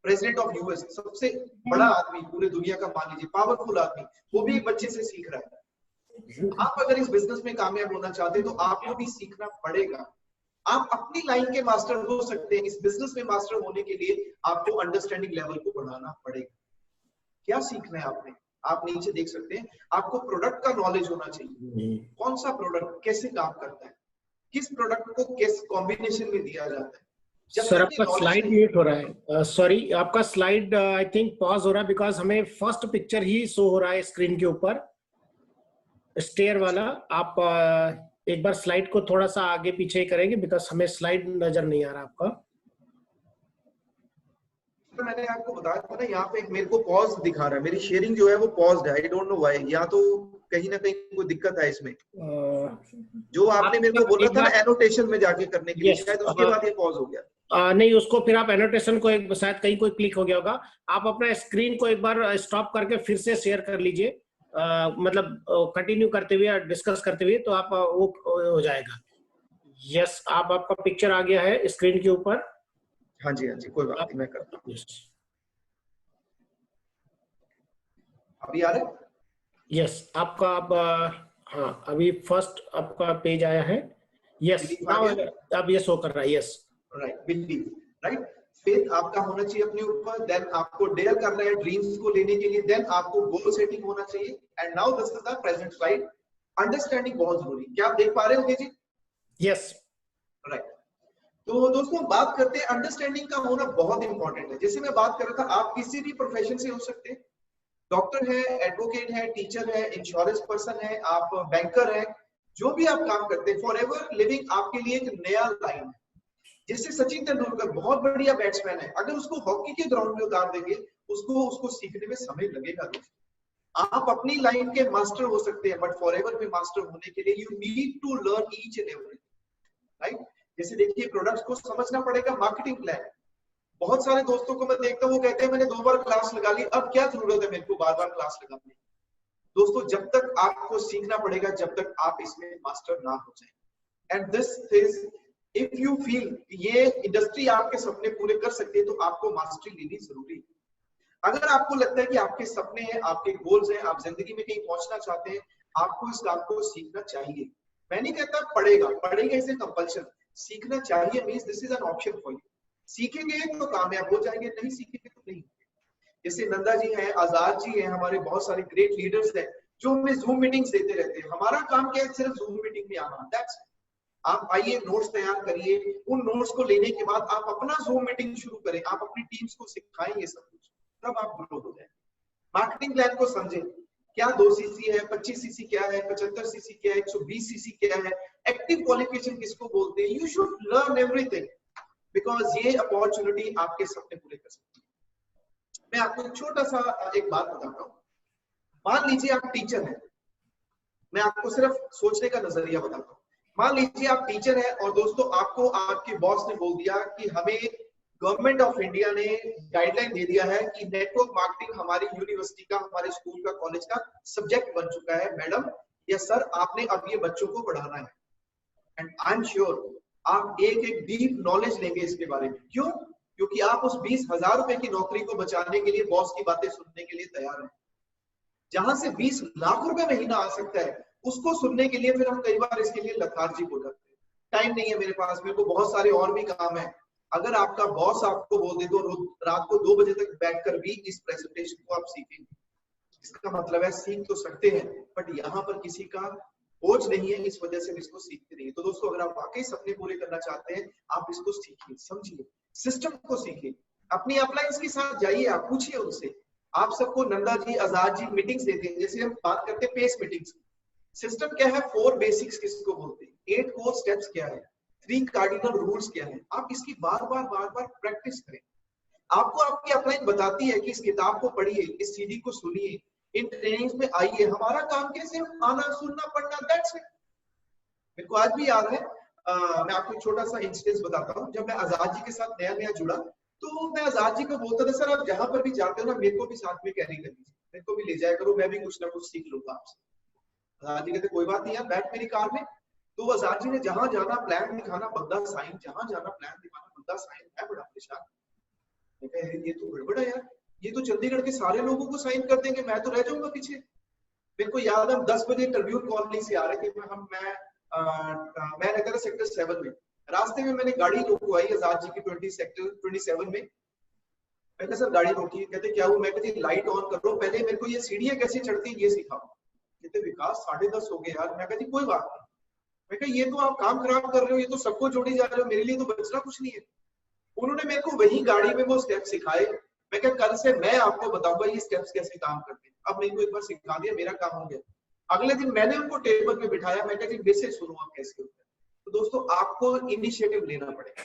president of US, सबसे बड़ा आदमी पूरे दुनिया का, मान लीजिए पावरफुल आदमी, वो भी एक बच्चे से सीख रहा है। आप अगर इस बिजनेस में कामयाब होना चाहते हैं तो आपको भी सीखना पड़ेगा। आप अपनी लाइन के मास्टर हो सकते हैं, इस बिजनेस में मास्टर होने के लिए आपको अंडरस्टैंडिंग लेवल को बढ़ाना पड़ेगा। क्या सीखना है आपने? आप नीचे देख सकते हैं, आपको प्रोडक्ट का नॉलेज होना चाहिए। कौन सा प्रोडक्ट कैसे काम करता है, किस प्रोडक्ट को किस कॉम्बिनेशन में दिया जाता है। सर आपका स्लाइड म्यूट हो रहा है, सॉरी आपका स्लाइड आई थिंक पॉज हो रहा है, बिकॉज हमें फर्स्ट पिक्चर ही शो हो रहा है स्क्रीन के ऊपर, स्टेयर वाला। आप एक बार स्लाइड को थोड़ा सा आगे पीछे करेंगे, बिकॉज हमें स्लाइड नजर नहीं आ रहा आपका। तो मैंने आपको बताया था ना, यहाँ पे मेरे को पॉज दिखा रहा है, मेरी शेयरिंग जो है वो पॉज्ड है, आई डोंट नो व्हाई। या तो कहीं ना कहीं कोई दिक्कत है इसमें। जो आपने मेरे को बोला था ना एनोटेशन में जाके करने के लिए, शायद उसके बाद ये पॉज हो गया। नहीं, उसको फिर आप एनोटेशन को एक शायद कहीं कोई क्लिक हो गया होगा। आप अपना स्क्रीन को एक बार स्टॉप करके फिर से शेयर कर लीजिए, मतलब कंटिन्यू करते हुए या डिस्कस करते हुए, तो आप वो हो जाएगा। यस, आपका पिक्चर आ गया है स्क्रीन के ऊपर। हाँ जी कोई बात नहीं, मैं करता हूँ। अभी आ रहा है? यस, आपका हाँ अभी फर्स्ट आपका पेज आया है। यस, नाउ अब ये शो कर रहा है। Yes right, believe, right. Faith आपका होना चाहिए अपने ऊपर, देन आपको डेयर करना है ड्रीम्स को लेने के लिए, देन आपको गोल सेटिंग होना चाहिए। And now this is the present slide. Understanding बहुत जरूरी, क्या आप देख पा रहे हो जी? Yes right. तो दोस्तों बात करते हैं, अंडरस्टैंडिंग का होना बहुत इंपॉर्टेंट है। जैसे मैं बात कर रहा था, आप किसी भी प्रोफेशन से हो सकते हैं, डॉक्टर है, एडवोकेट है, टीचर है, इंश्योरेंस पर्सन है, आप बैंकर है, जो भी आप काम करते हैं, फॉरएवर लिविंग आपके लिए एक नया लाइन है। जैसे सचिन तेंदुलकर बहुत बढ़िया बैट्समैन है, अगर उसको हॉकी के ग्राउंड में उतार देंगे, उसको सीखने में समय लगेगा दोस्तों। आप अपनी लाइन के मास्टर हो सकते हैं, बट फॉरएवर में मास्टर होने के लिए you need to learn each and everything, right. जैसे देखिए, प्रोडक्ट्स को समझना पड़ेगा, मार्केटिंग प्लान। बहुत सारे दोस्तों को मैं देखता हूँ, वो कहते हैं मैंने 2 बार क्लास लगा ली, अब क्या जरूरत है मेरे को बार बार क्लास लगाने की। दोस्तों जब तक आपको सीखना पड़ेगा, जब तक आप इसमें मास्टर ना हो जाए। And this is, if you feel ये इंडस्ट्री आपके सपने पूरे कर सकती है, तो आपको मास्टरी लेनी जरूरी है। अगर आपको लगता है कि आपके सपने हैं, आपके गोल्स हैं, आप जिंदगी में कहीं पहुंचना चाहते हैं, आपको इस काम को सीखना चाहिए। मैं नहीं कहता पढ़ेगा इसे कंपल्शन, सीखना चाहिए means this is an option for you. सीखेंगे तो कामयाब हो जाएंगे, नहीं सीखेंगे तो नहीं। जैसे नंदा जी हैं, आजाद जी हैं, हमारे बहुत सारे ग्रेट लीडर्स हैं जो हमें जूम मीटिंग्स देते रहते हैं। हमारा काम क्या है? सिर्फ जूम मीटिंग में आना, दैट्स। आप आइए, नोट्स तैयार करिए, उन नोट्स को लेने के बाद आप अपना जूम मीटिंग शुरू करें, आप अपनी टीम्स को सिखाएंगे सब कुछ, तब आप ग्रो हो जाए। मार्केटिंग प्लान को समझे, क्या 2 सीसी है, 25 सीसी क्या है, 75 सीसी क्या है, 120 सीसी क्या है, एक्टिव क्वालिफिकेशन किसको बोलते हैं। You should learn everything, because ये अपॉर्चुनिटी आपके सपने पूरे कर सकती है। मैं आपको एक छोटा सा एक बात बताता हूँ। मान लीजिए आप टीचर हैं, मैं आपको सिर्फ सोचने का नजरिया बताता हूँ। मान लीजिए आप टीचर हैं और दोस्तों आपको आपके बॉस ने बोल दिया कि हमें गवर्नमेंट ऑफ इंडिया ने गाइडलाइन दे दिया है कि नेटवर्क मार्केटिंग हमारी यूनिवर्सिटी का, हमारे स्कूल का, कॉलेज का सब्जेक्ट बन चुका है। मैडम या सर, आपने अब ये बच्चों को पढ़ाना है। एंड आई एम श्योर आप एक डीप नॉलेज लेंगे इसके बारे में। क्यों? क्योंकि आप उस 20,000 रुपए की नौकरी को बचाने के लिए बॉस की बातें सुनने के लिए तैयार हैं। जहां से 20 लाख रुपए महीना आ सकता है, उसको सुनने के लिए फिर हम कई बार इसके लिए लथार्जिक हो जाते हैं। टाइम नहीं है मेरे पास, मेरे को बहुत सारे और भी काम है। अगर आपका बॉस आपको बोल दे तो रात को 2 बजे तक बैठकर भी इस प्रेजेंटेशन को आप सीखेंगे, इसका मतलब है सीख तो सकते हैं, बट यहाँ पर किसी का बोझ नहीं है, इस वजह से हम इसको सीखते नहीं। तो दोस्तों अगर आप वाकई सपने पूरे करना चाहते हैं, आप इसको सीखिए, समझिए, सिस्टम को सीखिए, अपनी अपलाइंस के साथ जाइए, आप पूछिए उनसे। आप सबको नंदा जी, आजाद जी मीटिंग्स देते हैं। जैसे हम बात करते हैं पेस मीटिंग्स, सिस्टम क्या है, 4 बेसिक्स किसको बोलते हैं, 8 कोर स्टेप्स क्या है, 3 कार्डिनल रूल्स क्या है। आप इसकी बार बार प्रैक्टिस करें। आपको आपकी अपलाइन बताती है कि इस किताब को पढ़िए, इस सीडी को सुनिए, इन ट्रेनिंग्स में आइए। हमारा काम कैसे, आना, सुनना, पढ़ना, दैट्स इट। मेरे को आज भी याद है, मैं आपको एक छोटा सा इंसिडेंस बताता हूँ। जब मैं आजाद जी के साथ नया जुड़ा, तो मैं आजाद जी को बोलता था, सर आप जहां पर भी जाते हो ना, मेरे को भी साथ में कैरी कर लीजिए, मेरे को भी ले जाया करो, मैं भी कुछ ना कुछ सीख लूंगा आपसे। आजाद जी कहते कोई बात नहीं यार, बैठ मेरी कार में। तो आजाद जी ने जहां जाना प्लान दिखाना, बंदा साइन, जहां जाना प्लान दिखाना, बंदा साइन। मैं बड़ा परेशान, ये तो गड़बड़ है यार, ये तो चंडीगढ़ के सारे लोगों को साइन कर देंगे, मैं तो रह जाऊंगा पीछे। मेरे को याद है हम 10 बजे ट्रिब्यून कॉलोनी से आ रहे थे, मैं रहता था सेक्टर 7 में। रास्ते में मैंने गाड़ी रोकवाई आजाद जी की 27 में। मैं कहा सर गाड़ी रोकी, कहते क्या हुआ? मैं कहती लाइट ऑन करो, पहले मेरे को ये सीढ़ियां कैसे चढ़ती है ये सिखाओ। कहते विकास 10:30 हो गए यार। मैं कहती कोई बात नहीं। मैं कहा ये तो आप काम खराब कर रहे हो, ये तो सबको जोड़ी जा रहे हो, मेरे लिए तो बचना कुछ नहीं है। उन्होंने मेरे को वही गाड़ी में वो स्टेप सिखाए। मैं कहा कल से मैं आपको बताऊंगा ये स्टेप्स कैसे काम करते हैं। अब मेरे को एक बार सिखा दिया, मेरा काम हो गया। अगले दिन मैंने उनको टेबल पे बिठाया, मैं कहा जी मेरे से सुनो आप कैसे होता है। तो दोस्तों आपको इनिशिएटिव लेना पड़ेगा,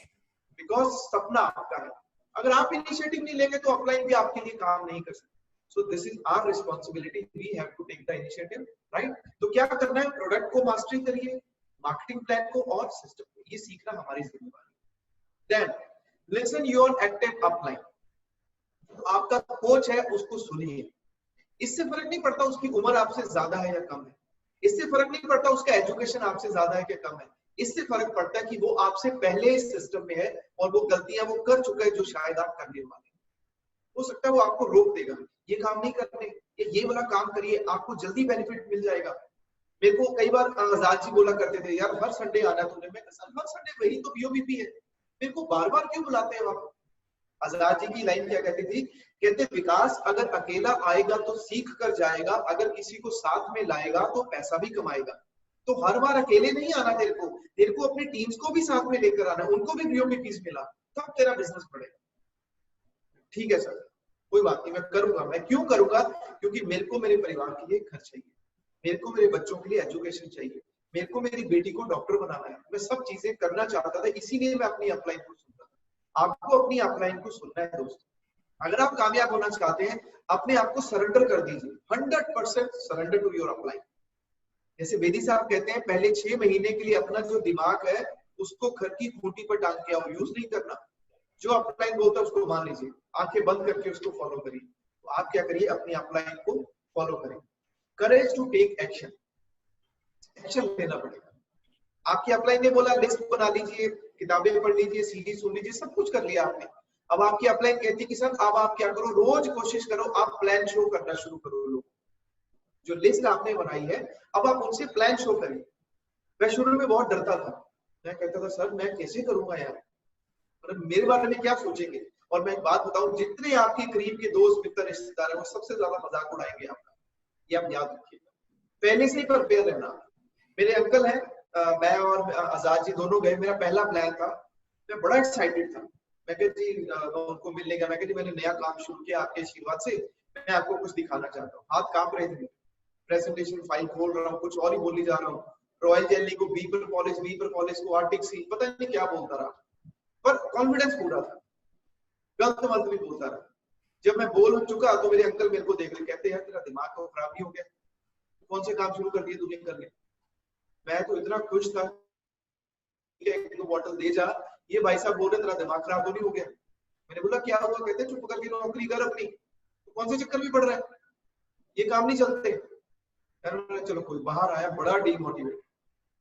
बिकॉज सपना आपका है। अगर आप इनिशिएटिव नहीं लेंगे तो अपलाइन भी आपके लिए काम नहीं कर सकते। So this is our responsibility, we have to take the initiative, right. तो क्या करना है, प्रोडक्ट को मास्टरी करिए, मार्केटिंग प्लान को और सिस्टम को, ये सीखना हमारी जिम्मेदारी। Then listen your active upline, आपका कोच है उसको सुनिए। इससे फर्क नहीं पड़ता उसकी उम्र आपसे ज्यादा है या कम है, इससे फर्क नहीं पड़ता उसका एजुकेशन आपसे ज्यादा है या कम है। इससे फर्क पड़ता है कि वो आपसे पहले इस सिस्टम में है और वो गलतियां वो कर चुका है जो शायद आप करने वाले। हो सकता है वो आपको रोक देगा, ये काम नहीं करने, ये वाला काम करिए, आपको जल्दी बेनिफिट मिल जाएगा। मेरे को कई बार आजाद जी बोला करते थे, यार हर संडे आना तूने। मैं सर हर संडे वही तो बीओबीपी है, मेरे को बार बार क्यों बुलाते हैं आप? आजाद जी की लाइन क्या कहती थी, कहते विकास अगर अकेला आएगा तो सीख कर जाएगा, अगर किसी को साथ में लाएगा तो पैसा भी कमाएगा। तो हर बार अकेले नहीं आना तेरे को अपनी टीम्स को भी साथ में लेकर आना, उनको भी बीओ की फीस मिला, तब तेरा बिजनेस बढ़ेगा। ठीक है सर, कोई बात नहीं, मैं करूंगा। मैं क्यों करूंगा? क्योंकि मेरे को मेरे परिवार के लिए घर चाहिए, मेरे को मेरे बच्चों के लिए एजुकेशन चाहिए, मेरे को मेरी बेटी को डॉक्टर बनाना है, मैं सब चीजें करना चाहता था, इसीलिए मैं अपनी अपलाइन को सुनता था। आपको अपनी अपलाइन को सुनना है दोस्तों। अगर आप कामयाब होना चाहते हैं, अपने आप को सरेंडर कर दीजिए, 100% सरेंडर टू योर अपलाइन। जैसे बेदी साहब कहते हैं, पहले 6 महीने के लिए अपना जो दिमाग है उसको घर की खूंटी पर टांग के आओ, यूज नहीं करना। जो अपलाइन बोलता है उसको मान लीजिए, आंखें बंद करके उसको फॉलो करिए। तो आप क्या करिए, अपनी अपलाइन को फॉलो करें। Courage to take action, action लेना पड़ेगा। आपकी अपलाइन ने बोला लिस्ट बना लीजिए, किताबें पढ़ लीजिए, सीडी सुन लीजिए, सब कुछ कर लिया आपने। अब आपकी अपलाइन कहती है कि सर अब आप क्या करो, रोज कोशिश करो, आप प्लान शो करना शुरू करो। लोग जो लिस्ट आपने बनाई है, अब आप उनसे प्लान शो करिए। मैं शुरू में बहुत डरता था, मैं कहता था सर मैं कैसे करूंगा यार, मतलब मेरे बारे में क्या सोचेंगे। और मैं एक बात बताऊं, जितने आपके करीब के दोस्त मित्र रिश्तेदार हैं, वो सबसे ज्यादा मजाक उड़ाएंगे आपका, ये आप याद रखिएगा। पहले से ही प्रिपेयर रहना। मेरे अंकल हैं, मैं और आजाद जी दोनों गए, मेरा पहला प्लान था, मैं बड़ा एक्साइटेड था। मैं कहा जी उनको मिलने का, मैं कहा जी मैंने नया काम शुरू किया आपके आशीर्वाद से, मैं आपको कुछ दिखाना चाहता हूँ। हाथ कांप रहे थे, प्रेजेंटेशन फाइल खोल रहा हूँ, कुछ और ही बोली जा रहा हूँ, रॉयल जेली को बी पर कॉलेज को आर्टिक सी, पता नहीं क्या बोलता रहा, पर कॉन्फिडेंस पूरा था, गलत मत भी बोलता रहा। जब मैं बोल चुका तो मेरे अंकल मेरे को देख रहे, कहते हैं तेरा दिमाग को खराब नहीं हो गया, कौन से काम शुरू कर दिए तूने करने। मैं तो इतना खुश था, एक दो बॉटल दे जा, ये भाई साहब बोल रहे तेरा दिमाग खराब तो नहीं हो गया। मैंने बोला क्या हुआ, कहते चुप करके नौकरी कर अपनी, तो कौन से चक्कर में पड़ रहा है, ये काम नहीं चलते। चलो कोई बाहर आया बड़ा डीमोटिवेट।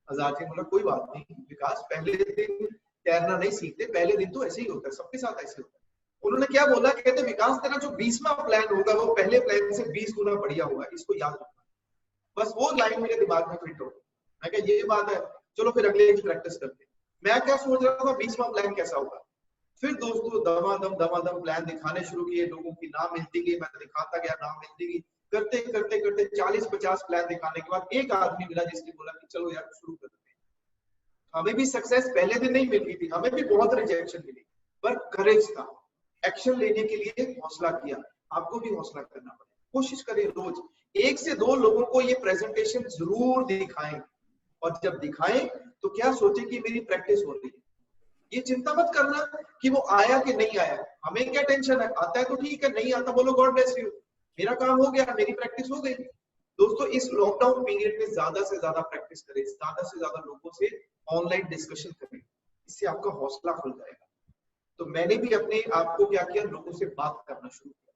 आजाद जी बोला कोई बात नहीं विकास, पहले दिन तैरना नहीं सीखते, पहले दिन तो ऐसे ही होता है, सबके साथ ऐसे होता है। उन्होंने क्या बोला, कहते विकास तेरा जो 20वां प्लान होगा वो पहले प्लान से 20 गुना बढ़िया होगा, इसको याद रखना। बस वो लाइन मेरे दिमाग में फिट हो। मैं कहा ये बात है, चलो फिर अगले दिन प्रैक्टिस करते। मैं क्या सोच रहा था 20वां प्लान कैसा होगा। फिर दोस्तों दमादम प्लान दिखाने शुरू किए, लोगों की नाम मिलती गई, मैं दिखाता गया, नाम मिलती गई, करते करते करते 40-50 प्लान दिखाने के बाद एक आदमी मिला जिसने बोला कि चलो यार शुरू करते हैं। हमें भी सक्सेस पहले दिन नहीं मिलती थी, हमें भी बहुत रिजेक्शन मिली, पर करेज था, एक्शन लेने के लिए हौसला किया। आपको भी हौसला करना पड़ेगा, कोशिश करें रोज 1 से 2 लोगों को ये प्रेजेंटेशन जरूर दिखाएं, और जब दिखाएं तो क्या सोचे कि मेरी प्रैक्टिस हो रही है। ये चिंता मत करना कि वो आया कि नहीं आया, हमें क्या टेंशन है, आता है तो ठीक है, नहीं आता बोलो गॉड ब्लेस यू, मेरा काम हो गया, मेरी प्रैक्टिस हो गई। दोस्तों इस लॉकडाउन पीरियड में ज्यादा से ज्यादा प्रैक्टिस करें, ज्यादा से ज्यादा लोगों से ऑनलाइन डिस्कशन करें, इससे आपका हौसला खुल जाएगा। तो मैंने भी अपने आप को क्या किया, लोगों से बात करना शुरू किया।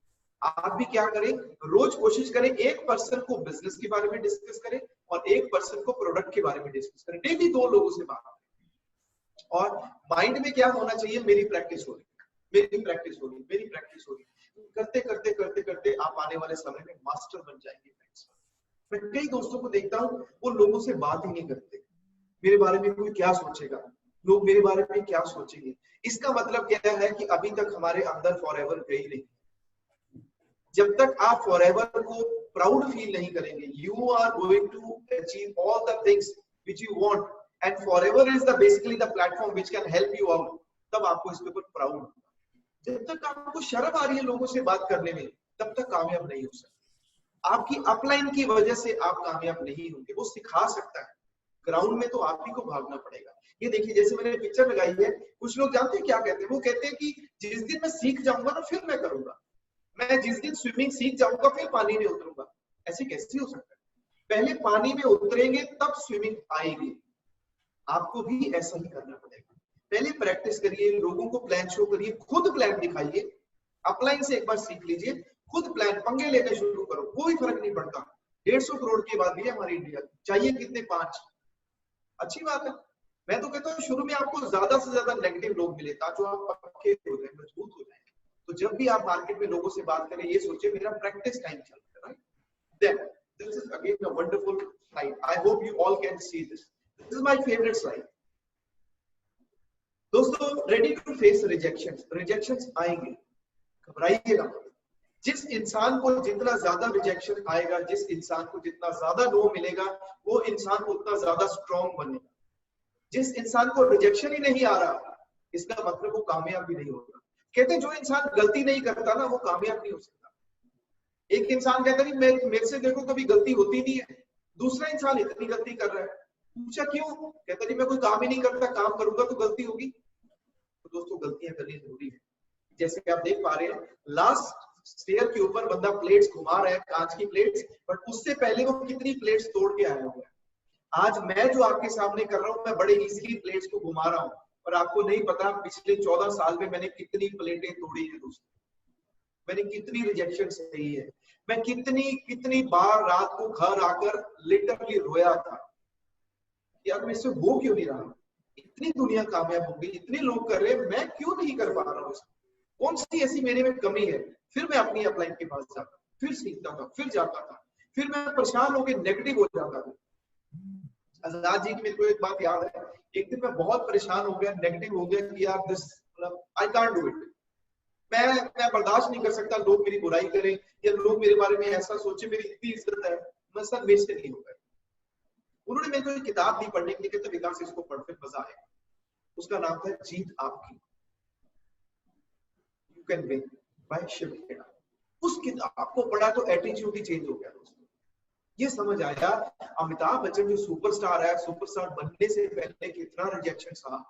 आप भी क्या करें, रोज कोशिश करें एक पर्सन को बिजनेस के बारे में डिस्कस करें और एक पर्सन को प्रोडक्ट के बारे में डिस्कस करें, डेली 2 लोगों से बात करें। और माइंड में क्या होना चाहिए, मेरी प्रैक्टिस हो रही, मेरी प्रैक्टिस हो रही, मेरी प्रैक्टिस हो रही। करते करते करते करते आप आने वाले समय में मास्टर बन जाएंगे। मैं कई दोस्तों को देखता हूँ, वो लोगों से बात ही नहीं करते, मेरे बारे में कोई क्या सोचेगा, लोग मेरे बारे में क्या सोचेंगे। इसका मतलब क्या है कि अभी तक हमारे अंदर फॉरएवर गई नहीं। जब तक आप फॉरएवर को प्राउड फील नहीं करेंगे, you are going to achieve all the things which you want, and Forever is the basically the platform which can help you out, तब आपको इसके ऊपर प्राउड होगा। जब तक आपको शर्म आ रही है लोगों से बात करने में, तब तक कामयाब नहीं हो सकते। आपकी अपलाइन की वजह से आप कामयाब नहीं होंगे, वो सिखा सकता है, ग्राउंड में तो आप ही को भागना पड़ेगा। ये देखिए जैसे मैंने पिक्चर लगाई है, कुछ लोग जानते हैं क्या कहते हैं, वो कहते हैं कि जिस दिन मैं सीख जाऊंगा ना फिर मैं करूंगा, मैं जिस दिन स्विमिंग सीख जाऊंगा फिर पानी में उतरूंगा। ऐसे कैसे हो सकता है, पहले पानी में उतरेंगे तब स्विमिंग आएगी। आपको भी ऐसा ही करना पड़ेगा, पहले प्रैक्टिस करिए, लोगों को प्लान शो करिए, खुद प्लान दिखाइए, अपलाइन से एक बार सीख लीजिए, खुद प्लान पंगे लेने शुरू करो, कोई फर्क नहीं पड़ता। 150 करोड़ की बात भी है हमारी इंडिया, चाहिए कितने 5, अच्छी बात है। मैं तो कहता हूँ शुरू में आपको ज्यादा से ज्यादा नेगेटिव लोग मिले ताकि आप पक्के हो जाए, मजबूत हो जाए। तो जब भी आप मार्केट में लोगों से बात करें, ये सोचिए मेरा प्रैक्टिस टाइम चल रहा है, then this is again a wonderful slide. I hope you all can see this. This is my favorite slide. दोस्तों ready to face rejections. Rejections आएंगे, घबराइएगा मत। जिस इंसान को जितना ज्यादा रिजेक्शन आएगा, जिस इंसान को जितना ज्यादा नो मिलेगा, वो इंसान उतना ज्यादा स्ट्रॉन्ग बनेगा। जिस इंसान को रिजेक्शन ही नहीं आ रहा, इसका मतलब वो कामयाब भी नहीं होगा। कहते हैं जो इंसान गलती नहीं करता ना, वो कामयाब नहीं हो सकता। एक इंसान कहता नहीं मेरे से देखो कभी गलती होती नहीं है, दूसरा इंसान इतनी गलती कर रहा है, पूछा क्यों, कहता नहीं मैं कोई काम ही नहीं करता, काम करूंगा तो गलती होगी। तो दोस्तों गलतियां करनी जरूरी है। जैसे आप देख पा रहे हैं, लास्ट स्टेयर के ऊपर बंदा प्लेट्स घुमा रहा है, कांच की प्लेट्स, बट उससे पहले वो कितनी प्लेट्स तोड़ के आया हुआ है। आज मैं जो आपके सामने कर रहा हूं, मैं बड़े इजीली प्लेट्स को घुमा रहा हूं, और आपको नहीं पता पिछले 14 साल में मैंने कितनी प्लेटें तोड़ी है दोस्तों, मैंने कितनी रिजेक्शन सही है, मैं कितनी बार रात को घर आकर लिटरली रोया था, यार मैं इससे हो क्यों नहीं रहा, इतनी दुनिया कामयाब हो गई, इतने लोग कर रहे हैं, मैं क्यों नहीं कर पा रहा हूँ, कौन सी ऐसी मेरे में कमी है। फिर मैं अपनी अपलाइन के पास जाता, फिर सीखता था, फिर जाता था, फिर मैं परेशान होकर नेगेटिव हो जाता था। आजाद जी की मेरे को एक बात याद है, एक दिन मैं बहुत परेशान हो गया, नेगेटिव हो गया कि यार this I can't do it, मैं बर्दाश्त नहीं कर सकता लोग मेरी बुराई करें या लोग मेरे बारे में ऐसा सोचे, मेरी इतनी इज्जत है, मैं सर मेरे से नहीं होगा। उन्होंने मेरे को एक किताब दी पढ़ने के लिए, कहते विकास इसको पढ़ फिर मजा आएगा। उसका नाम था Jeet Aapki, you can win by Shiv Khera. उस किताब को पढ़ा तो एटीट्यूड ही चेंज हो गया दोस्तों। ये समझ आया अमिताभ बच्चन जो सुपरस्टार है, सुपरस्टार बनने से पहले कितना रिजेक्शन था।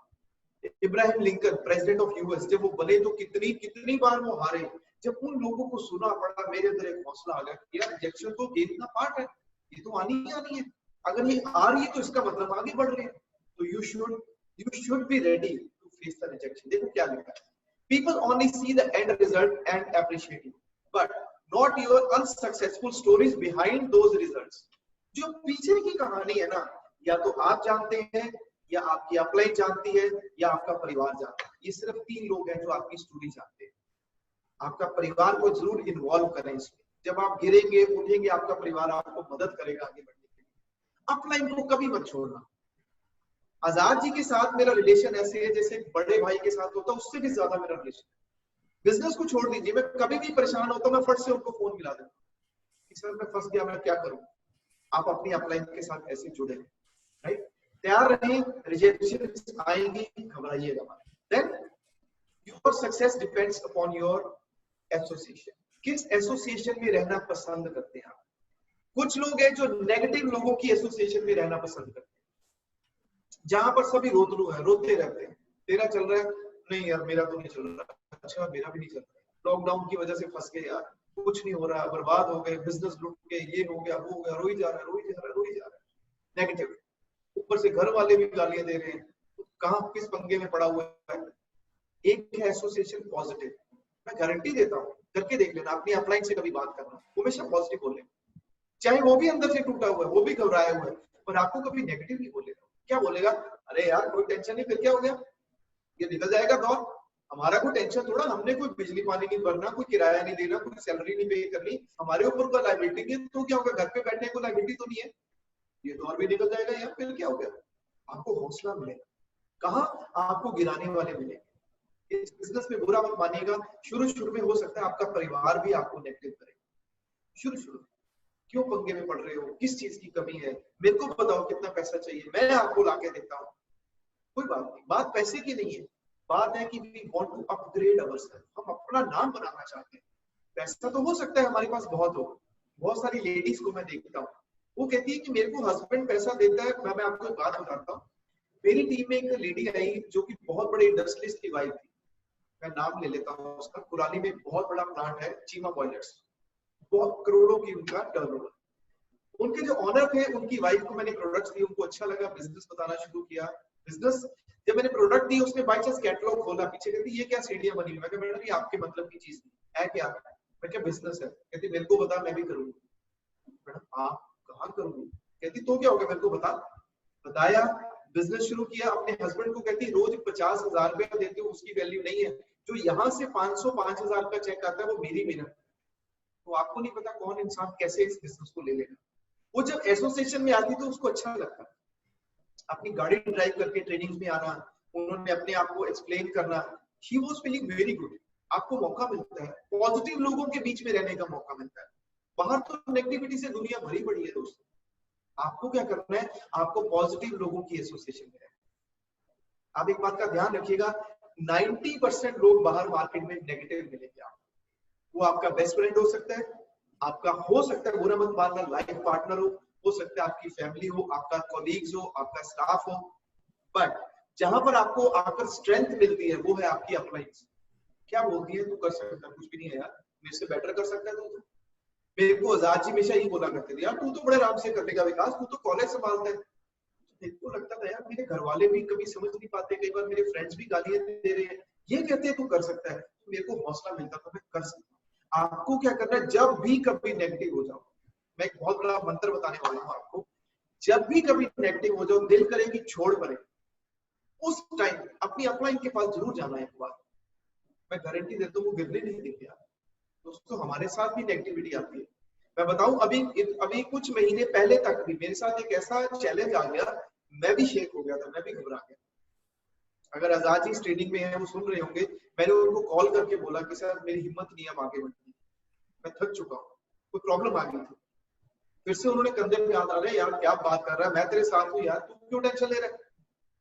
Ibrahim Lincoln president of US, जब वो बने तो कितनी बार वो हारे। जब उन लोगों को सुना पड़ा, मेरे अंदर एक हौसला आ गया कि यार रिजेक्शन तो गेम का पार्ट है, ये तो आनी ही आनी है, अगर ये आ रही है तो इसका मतलब आगे बढ़ रहे हैं। तो you should be ready to face the rejection. देखो क्या लिखा है, people only see the end result and appreciate it, but not your unsuccessful stories behind those results। जो पीछे की कहानी है ना, या तो आप जानते हैं, या आपकी अपलाइन जानती है, या आपका परिवार जानता है। ये सिर्फ 3 लोग हैं जो आपकी स्टोरी जानते हैं। आपका परिवार को जरूर इन्वॉल्व करें इसमें। जब आप गिरेंगे उठेंगे, आपका परिवार आपको मदद करेगा आगे बढ़ने के लिए। अपलाइन को कभी मत छोड़ना। आजाद जी के साथ मेरा रिलेशन ऐसे है जैसे बड़े भाई के साथ होता, उससे भी ज्यादा मेरा रिलेशन। बिजनेस को छोड़ दीजिए, मैं कभी भी परेशान होता मैं फट से उनको फोन मिला देता, सर मैं फंस गया, मैं क्या करूं। आप अपनी अपलाइन के साथ ऐसे जुड़े, राइट। तैयार रहें, रिजेक्शन आएंगी, घबराइएगा मत। Then your success depends upon your association. किस एसोसिएशन में रहना पसंद करते हैं आप। कुछ लोग हैं जो नेगेटिव लोगों की एसोसिएशन में रहना पसंद करते हैं, जहां पर सभी रोतलू है, रोते रहते हैं, तेरा चल रहा है, नहीं यार मेरा तो नहीं चल रहा, अच्छा मेरा भी नहीं चल रहा, लॉकडाउन की वजह से फंस गए यार, कुछ नहीं हो रहा, बर्बाद हो गए, बिजनेस लूट गए, ये हो गया वो हो गया, रोई जा रहा है, नेगेटिव। ऊपर से घर वाले भी गालियां दे रहे हैं, तो कहां किस पंगे में पड़ा हुआ है। एक है एसोसिएशन पॉजिटिव, मैं गारंटी देता हूँ, करके देख लेना, अपनी अपलाइन से कभी बात करना, हमेशा पॉजिटिव बोले, चाहे वो भी अंदर से टूटा हुआ है, वो भी घबराया हुआ है, पर आपको कभी नेगेटिव नहीं बोलेगा। क्या बोलेगा, अरे यार कोई टेंशन नहीं, फिर क्या हो गया, ये निकल जाएगा दौर, हमारा कोई टेंशन थोड़ा, हमने कोई बिजली पानी नहीं भरना, कोई किराया नहीं देना, कोई सैलरी नहीं पे करनी, हमारे ऊपर कोई लायबिलिटी नहीं, तो क्या होगा, घर पे बैठने को लायबिलिटी तो नहीं है, ये दौर भी निकल जाएगा यार, फिर क्या हो गया। आपको हौसला मिलेगा, कहाँ आपको गिराने वाले मिलेंगे। इस बिजनेस में बुरा मत मानिएगा, शुरू में हो सकता है आपका परिवार भी आपको नेगेटिव करेगा, शुरू में क्यों पंगे में पड़ रहे हो, किस चीज की कमी है, मेरे को बताओ कितना पैसा चाहिए, मैं आपको लाके देता हूँ। कोई बात नहीं, बात पैसे की नहीं है, बात है कि we want to upgrade ourselves, हम अपना नाम बनाना चाहते हैं। पैसा तो हो सकता है हमारे पास बहुत हो, बहुत सारी लेडीज को मैं देखता हूँ, वो कहती है कि मेरे को हस्बैंड पैसा देता है। मैं आपको एक बात बताता हूँ, मेरी टीम में एक लेडी आई जो कि बहुत बड़े इंडस्ट्रियलिस्ट की वाइफ थी, मैं नाम ले लेता हूँ उसका, कुराली में बहुत बड़ा प्लांट है चीमा बॉयलर्स, बहुत करोड़ों की उनका टर्नओवर। उनके जो ऑनर थे, उनकी वाइफ को मैंने प्रोडक्ट्स दी, उनको अच्छा लगा, बिजनेस बताना शुरू किया। बिजनेस जब मैंने प्रोडक्ट दी, उसने बाय चांस कैटलॉग खोला, पीछे कहती ये क्या सीढ़ियां बनी हुई, मैं कहा मैडम ये आपके मतलब की चीज है क्या, मैं क्या बिजनेस है, कहती मेरे को बता मैं भी करूंगी। मैडम आप कहाँ करूंगी, कहती तो क्या हो गया मेरे को बता, बताया, बिजनेस शुरू किया। अपने हस्बैंड को कहती रोज 50,000 रुपया देती हूँ, उसकी वैल्यू नहीं है, जो यहाँ से 500-5,000 का चेक आता है वो मेरी मेहनत। तो आपको नहीं पता कौन इंसान कैसे इस बिजनेस को ले लेगा। वो जब एसोसिएशन में आती तो उसको अच्छा लगता, अपनी गाड़ी ड्राइव करके ट्रेनिंग में आना, उन्होंने अपने आप को एक्सप्लेन करना, he was feeling very good. आपको मौका मिलता है, पॉजिटिव लोगों के बीच में रहने का मौका मिलता है। बाहर तो नेगेटिविटी से दुनिया भरी पड़ी है दोस्तों। आपको क्या करना है, आपको पॉजिटिव लोगों की एसोसिएशन में रहना। आप एक बात का ध्यान रखिएगा, 90% लोग बाहर मार्केट में नेगेटिव मिलेंगे आपको। वो आपका बेस्ट फ्रेंड हो सकता है, आपका हो सकता है, बुरा मत मानना, लाइफ पार्टनर हो सकता है आपकी फैमिली हो, आपका कॉलीग्स हो, आपका स्टाफ हो, बट जहां पर आपको आकर स्ट्रेंथ मिलती है वो है आपकी अपलाइंस। क्या बोलती है, तू कर सकता है, कुछ भी नहीं है यार, मेरे से बेटर कर सकता है तू। मेरे को आजाद जी हमेशा यही बोला करते थे, यार तू तो बड़े आराम से कर लेगा विकास, तू तो कॉलेज संभालता है। मेरे को लगता था यार मेरे घर वाले भी कभी समझ नहीं पाते, कई बार मेरे फ्रेंड्स भी गालियां दे रहे हैं, ये कहते हैं तू कर सकता है, तो मेरे को हौसला मिलता था, मैं कर सकता हूँ। आपको क्या करना है, जब भी कभी नेगेटिव हो जाओ, मैं एक बहुत बड़ा मंत्र बताने वाला हूँ आपको, जब भी कभी नेगेटिव हो जाओ, दिल करे कि छोड़ पड़े, उस टाइम अपनी अपलाइन के पास जरूर जाना है। एक बार मैं गारंटी देता हूँ वो गिरने नहीं देंगे आप। दोस्तों हमारे साथ भी नेगेटिविटी आती है। मैं बताऊं, अभी कुछ महीने पहले तक भी मेरे साथ एक ऐसा चैलेंज आ गया, मैं भी शेक हो गया था, मैं भी घबरा गया। अगर आजाद जी ट्रेनिंग में है, वो सुन रहे होंगे, मैंने उनको कॉल करके बोला कि सर मेरी हिम्मत नहीं है आगे बढ़ने की, मैं थक चुका हूँ, कोई प्रॉब्लम आ गई थी। फिर से उन्होंने कंधे पे हाथ डाले, यार क्या बात कर रहा है, मैं तेरे साथ हूँ यार, तू क्यों टेंशन ले रहा है,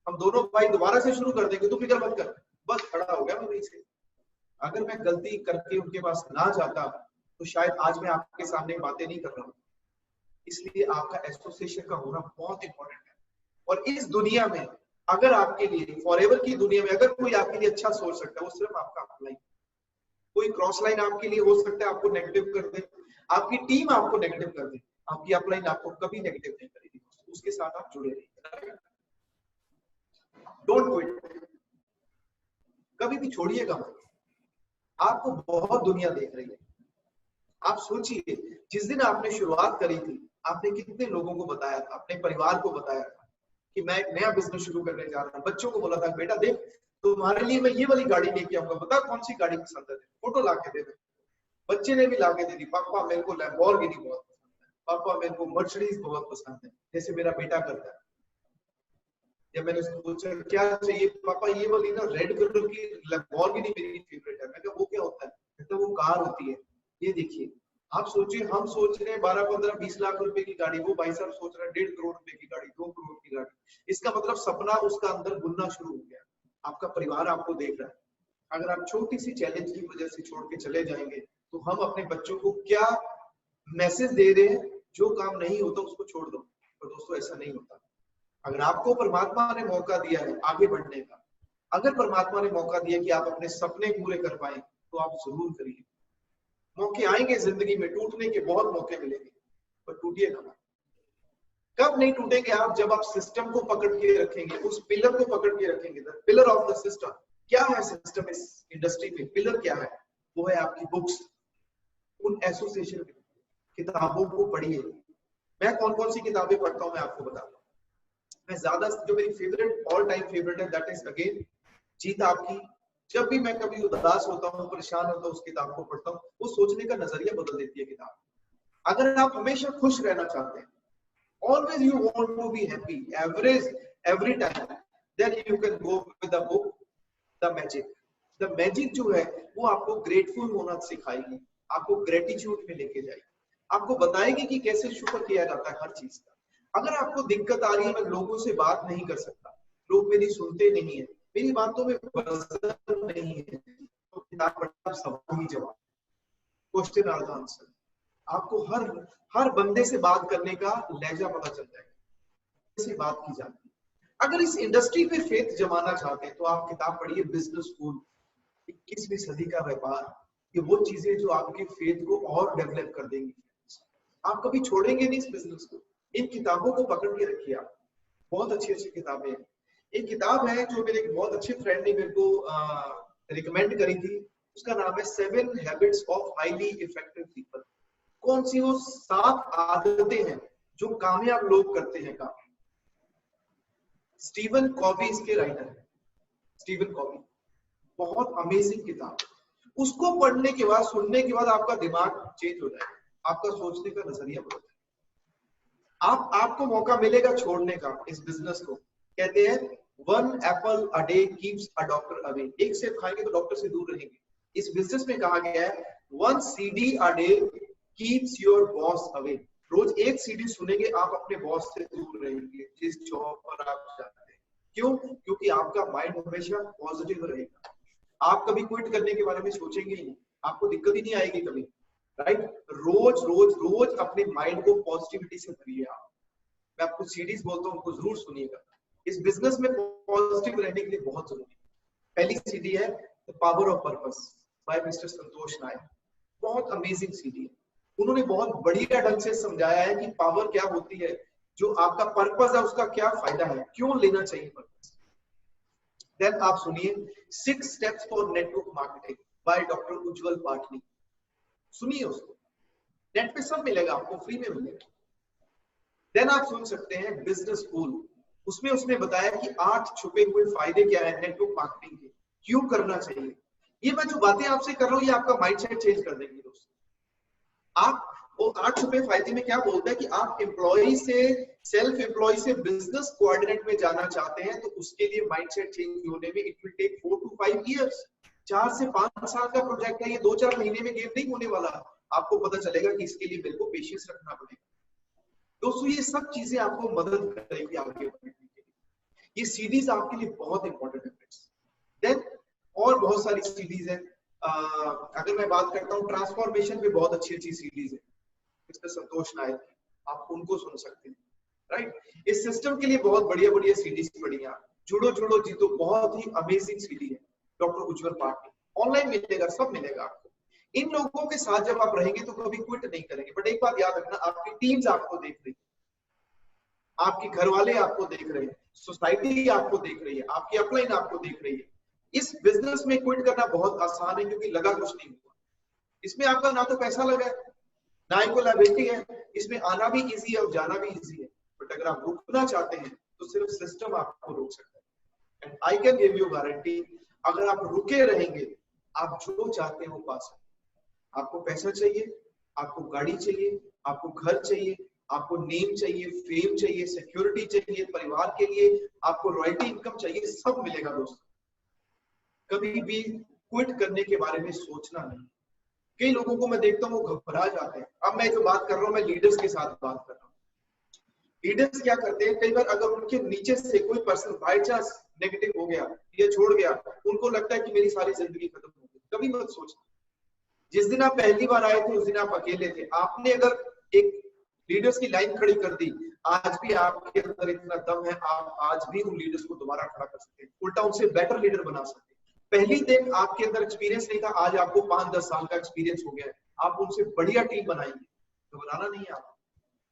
हम दोनों भाई दोबारा से शुरू कर देंगे, तू फिक्र मत कर। बस खड़ा हो गया मैं वहीं से। अगर मैं गलती करके उनके पास ना जाता तो शायद आज मैं आपके सामने बातें नहीं कर रहा हूँ। इसलिए आपका एसोसिएशन का होना बहुत इंपॉर्टेंट है। और इस दुनिया में अगर आपके लिए, फॉरएवर की दुनिया में अगर कोई आपके लिए अच्छा सोच सकता है, वो सिर्फ आपका अपलाइन। कोई क्रॉस लाइन आपके लिए हो सकता है आपको नेगेटिव कर दे, आपकी टीम आपको नेगेटिव कर दे, आपकी अपलाइन आपको कभी नेगेटिव नहीं करेगी, उसके साथ आप जुड़े रहिए। डोंट क्विट, कभी भी छोड़िएगा मत। आपको बहुत दुनिया देख रही है। आप सोचिए, जिस दिन आपने शुरुआत करी थी, आपने कितने लोगों को बताया था, अपने परिवार को बताया था कि मैं एक नया बिजनेस शुरू करने जा रहा हूँ। बच्चों को बोला था, बेटा देख तुम्हारे लिए मैं ये वाली गाड़ी लेके आऊंगा, बता कौन सी गाड़ी पसंद है, फोटो ला के दे दे। बच्चे ने भी ला के दे दी, पापा मेरे को लैम्बोर्गिनी बहुत पसंद है, पापा मेरे को मर्सिडीज बहुत पसंद है, जैसे मेरा बेटा करता है। जब मैंने उसको पूछा क्या चाहिए, पापा ये वाली ना रेड कलर की लैम्बोर्गिनी मेरी फेवरेट है। मैं कहा वो क्या होता है, कहता वो कार होती है। ये देखिए, आप सोचिए, हम सोच रहे हैं 12, 15, 20 लाख रुपए की गाड़ी, वो भाई साहब सोच रहे हैं 1.5 करोड़ रुपए की गाड़ी, 2 करोड़ की गाड़ी। इसका मतलब सपना उसका अंदर बुनना शुरू हो गया। आपका परिवार आपको देख रहा है। अगर आप छोटी सी चैलेंज की वजह से छोड़ के चले जाएंगे, तो हम अपने बच्चों को क्या मैसेज दे रहे हैं, जो काम नहीं होता उसको छोड़ दो। पर दोस्तों ऐसा नहीं होता। अगर आपको परमात्मा ने मौका दिया है आगे बढ़ने का, अगर परमात्मा ने मौका दिया कि आप अपने सपने पूरे कर पाए, तो आप जरूर करिए। मौके आएंगे जिंदगी में, टूटने के बहुत मौके मिलेंगे, पर टूटिएगा मत। कब नहीं टूटेंगे आप, जब आप सिस्टम को पकड़ के रखेंगे, उस पिलर को पकड़ के रखेंगे। पिलर ऑफ द सिस्टम क्या है, सिस्टम इस इंडस्ट्री में पिलर क्या है, वो है आपकी बुक्स। उन एसोसिएशन किताबों को पढ़िए। मैं कौन कौन सी किताबें पढ़ता हूँ मैं आपको बताता हूँ। मैं ज्यादा, जो मेरी फेवरेट, ऑल टाइम फेवरेट है, दैट इज अगेन जीत आपकी। जब भी मैं कभी उदास होता हूँ, परेशान होता हूँ, उस किताब को पढ़ता हूँ, वो सोचने का नजरिया बदल देती है किताब। अगर आप हमेशा खुश रहना चाहते हैं, always you want to be happy every time, then you can go with the book The Magic जो है वो आपको ग्रेटफुल होना सिखाएगी, आपको ग्रेटिट्यूड में लेके जाएगी, आपको बताएगी कि कैसे शुक्र किया जाता है हर चीज का। अगर आपको दिक्कत आ रही है, मैं लोगों से बात नहीं कर सकता, लोग मेरी सुनते नहीं है, मेरी बातों में वजन नहीं है, तो किताब पढ़कर सवाल ही जवाब, क्वेश्चन आर आंसर। आपको हर बंदे से बात करने का लहजा पता चल जाएगा, कैसे बात की जाती है। अगर इस इंडस्ट्री पे फेथ जमाना चाहते हैं, तो आप किताब पढ़िए बिजनेस स्कूल, 21वीं सदी का व्यापार। ये वो चीजें जो आपके फेथ को और डेवलप कर देंगी। आप कभी छोड़ेंगे नहीं इस बिजनेस को। इन किताबों को पकड़ के रखिए आप, बहुत अच्छी अच्छी किताबें हैं। एक किताब है जो मेरे एक बहुत अच्छे फ्रेंड ने मेरे को रिकमेंड करी थी, उसका नाम है 7 habits of highly effective people. कौन सी वो 7 आदतें हैं जो कामयाब लोग करते हैं काम। स्टीवन कॉवी इसके राइटर है, स्टीवन कॉवी। बहुत अमेजिंग किताब। उसको पढ़ने के बाद, सुनने के बाद आपका दिमाग चेंज हो जाएगा, आपका सोचने का नजरिया बदल जाएगा। आपको मौका मिलेगा छोड़ने का इस बिजनेस को। कहते हैं 1 Apple a day keeps a doctor away. एक सेब खाएंगे तो डॉक्टर से दूर रहेंगे। इस बिजनेस में कहा गया है 1 CD a day keeps your boss away. रोज एक CD सुनेंगे आप अपने बॉस से दूर रहेंगे जिस जॉब पर आप जाते हैं। क्यों? क्योंकि आपका माइंड हमेशा पॉजिटिव रहेगा। आप कभी क्विट करने के बारे में सोचेंगे ही नहीं, आपको दिक्कत ही नहीं आएगी कभी, राइट? रोज रोज रोज अपने माइंड को पॉजिटिविटी से भरिए आप। मैं आपको सीडीज बोलता हूँ, उनको जरूर सुनिएगा। इस बिजनेस में पॉजिटिव रहने के लिए बहुत जरूरी है। पहली सीडी है the power of purpose by mister Santosh Nayak. बहुत अमेजिंग सीडी है। उन्होंने बहुत बढ़िया ढंग से समझाया है कि पावर क्या होती है, जो आपका पर्पस है उसका क्या फायदा है, क्यों लेना चाहिए पर्पस। देन आप सुनिए 6 steps for network marketing by doctor Ujjwal Patni. सुनिए उसको, नेट पे सब मिलेगा आपको, फ्री में मिलेगा। देन आप सुन सकते हैं बिजनेस स्कूल। उसमें उसने बताया कि 8 छुपे हुए फायदे क्या है नेटवर्क मार्केटिंग के, क्यों करना चाहिए। ये मैं जो बातें आपसे कर रहा हूँ ये आपका माइंडसेट चेंज कर देंगे दोस्तों। आप वो 8 छुपे फायदे में क्या बोलता है कि आप एम्प्लॉय से सेल्फ एम्प्लॉय से बिजनेस कोऑर्डिनेट में जाना चाहते हैं तो उसके लिए माइंडसेट चेंज होने में it will take 4 to 5 years. 4 से 5 साल का प्रोजेक्ट है ये, 2-4 महीने में गेम नहीं होने वाला। आपको पता चलेगा कि इसके लिए मेरे को पेशेंस रखना पड़ेगा। दोस्तों ये सब चीजें आपको मदद करेगी आगे बढ़ने के लिए। ये सीडीज आपके लिए बहुत इंपॉर्टेंट है। देन और बहुत सारी सीडीज है। अगर मैं बात करता हूँ ट्रांसफॉर्मेशन पे बहुत अच्छी अच्छी सीडीज है मिस्टर संतोष नायक, आप उनको सुन सकते हैं, राइट? इस सिस्टम के लिए बहुत बढ़िया बढ़िया सीडीज पड़ी है। जुड़ो जुड़ो जीतो बहुत ही अमेजिंग सीडी है डॉक्टर उज्जवल पाटनी। ऑनलाइन मिलेगा, सब मिलेगा आपको। इन लोगों के साथ जब आप रहेंगे तो कभी क्विट नहीं करेंगे। बट एक बात याद रखना, आपकी टीम्स आपको देख रही है, आपके घर वाले आपको देख रहे हैं, सोसाइटी आपको देख रही है, आपकी अपलाइन आपको देख रही है। इस बिजनेस में क्विट करना बहुत आसान है क्योंकि लगा कुछ नहीं हुआ। इसमें आपका ना तो पैसा लगा है ना ही कोई लायबिलिटी है। इसमें आना भी इजी है और जाना भी इजी है। बट अगर आप रुकना चाहते हैं तो सिर्फ सिस्टम आपको रोक सकता है। And I can give you guarantee, अगर आप रुके रहेंगे आप जो चाहते हैं वो पा सकते हैं। आपको पैसा चाहिए, आपको गाड़ी चाहिए, आपको घर चाहिए, आपको नेम चाहिए, फेम चाहिए, सिक्योरिटी चाहिए, परिवार के लिए आपको रॉयल्टी इनकम चाहिए, सब मिलेगा दोस्तों। कभी भी क्विट करने के बारे में सोचना नहीं। कई लोगों को मैं देखता हूँ वो घबरा जाते हैं। अब मैं जो बात कर रहा हूँ मैं लीडर्स के साथ बात कर रहा हूँ। लीडर्स क्या करते हैं, कई बार अगर उनके नीचे से कोई पर्सन बाय चांस नेगेटिव हो गया या छोड़ गया, उनको लगता है कि मेरी सारी जिंदगी खत्म हो गई। कभी मत सोचना। जिस दिन आप पहली बार आए थे उस दिन आप अकेले थे। आपने अगर एक लीडर्स की लाइन खड़ी कर दी, आज भी आपके अंदर इतना दम है, आप आज भी उन लीडर्स को दोबारा खड़ा कर सकते हैं, उल्टा उनसे बेटर लीडर बना सकते हैं। पहली दिन आपके अंदर एक्सपीरियंस नहीं था, आज आपको 5-10 साल का एक्सपीरियंस हो गया है, आप उनसे बढ़िया टीम बनाएंगे। तो बनाना नहीं है आप।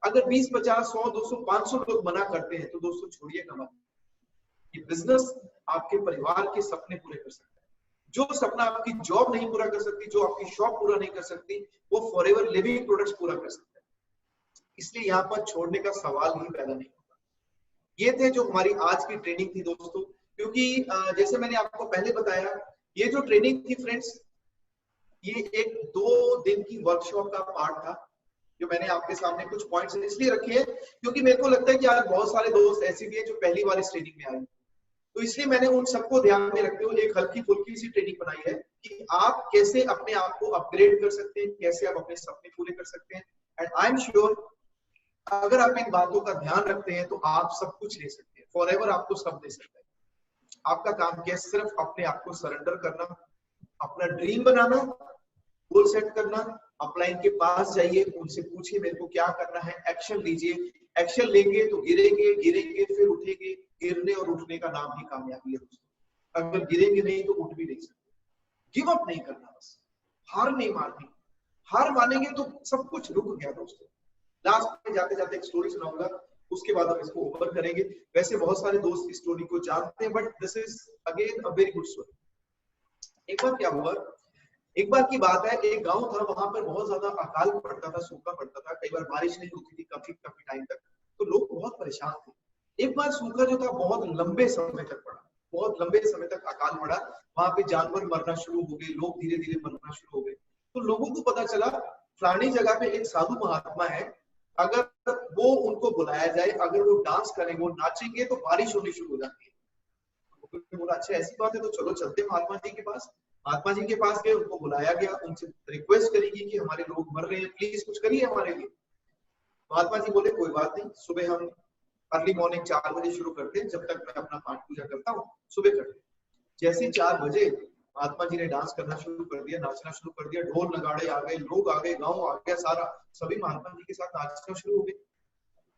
अगर 20, 50, 100, 200, 500 लोग मना करते हैं तो दोस्तों छोड़िएगा मत। ये बिजनेस आपके परिवार के सपने पूरे कर सकता है। जो सपना आपकी जॉब नहीं पूरा कर सकती, जो आपकी शॉप पूरा नहीं कर सकती, वो फॉरएवर लिविंग प्रोडक्ट्स पूरा कर सकता है। इसलिए यहाँ पर छोड़ने का सवाल ही पैदा नहीं होता। ये थे जो हमारी आज की ट्रेनिंग थी दोस्तों। क्योंकि जैसे मैंने आपको पहले बताया, ये जो ट्रेनिंग थी फ्रेंड्स, ये एक 2 दिन की वर्कशॉप का पार्ट था जो मैंने आपके सामने कुछ पॉइंट्स इसलिए रखे हैं क्योंकि मेरे को लगता है कि आज बहुत सारे दोस्त ऐसे भी हैं जो पहली बार इस ट्रेनिंग में आए। तो इसलिए मैंने उन सबको ध्यान में रखते हुए एक हल्की फुल्की सी ट्रेनिंग बनाई है कि आप कैसे अपने आप को अपग्रेड कर सकते हैं, कैसे आप अपने सपने पूरे कर सकते हैं। एंड आई एम श्योर अगर आप इन बातों का ध्यान रखते हैं तो आप सब कुछ ले सकते हैं, फॉरएवर आपको सब दे सकते हैं। आपका काम क्या है, सिर्फ अपने आप को सरेंडर करना, अपना ड्रीम बनाना, गोल सेट करना, अपलाइन के पास जाइए, उनसे पूछिए मेरे को क्या करना है, एक्शन लीजिए। एक्शन लेंगे तो गिरेंगे, गिरेंगे फिर उठेंगे। गिरने और उठने का नाम ही कामयाबी है दोस्तों। अगर गिरेंगे नहीं तो उठ भी नहीं सकते। गिव अप नहीं करना, बस हार नहीं माननी। हार मानेंगे तो सब कुछ रुक गया दोस्तों। लास्ट में जाते जाते एक स्टोरी सुनाऊंगा, उसके बाद हम इसको ओवर करेंगे। वैसे बहुत सारे दोस्त इस स्टोरी को जानते हैं, but this is again a very good story. एक बार क्या हुआ, एक बार की बात है, एक गांव था, वहां पर बहुत ज्यादा अकाल पड़ता था, सूखा पड़ता था, कई बार बारिश नहीं होती थी काफी काफी टाइम तक, तो लोग बहुत परेशान थे। एक बार सूखा जो था बहुत लंबे समय तक पड़ा, बहुत लंबे समय तक अकाल पड़ा, वहां पे जानवर मरना शुरू हो गए, लोग धीरे धीरे मरना शुरू हो गए। तो लोगों को पता चला फलानी जगह पे एक साधु महात्मा है, अगर वो उनको बुलाया जाए, अगर वो डांस करेंगे, वो नाचेंगे तो बारिश होनी शुरू हो जाती है। उन्होंने बोला अच्छा ऐसी बात है तो चलो चलते हैं महात्मा जी के पास। महात्मा जी के पास गए, उनको बुलाया गया, उनसे रिक्वेस्ट करेगी कि हमारे लोग मर रहे हैं, प्लीज कुछ करिए हमारे लिए। महात्मा जी बोले कोई बात नहीं, सुबह हम अर्ली मॉर्निंग 4 बजे शुरू करते हैं, जब तक मैं अपना पाठ पूजा करता हूँ सुबह करते हैं। जैसे ही 4 बजे महात्मा जी ने डांस करना शुरू कर दिया, नाचना शुरू कर दिया, ढोल नगाड़े आ गए, लोग आ गए, गाँव आ गया सारा, सभी महात्मा जी के साथ नाचना शुरू हो गए।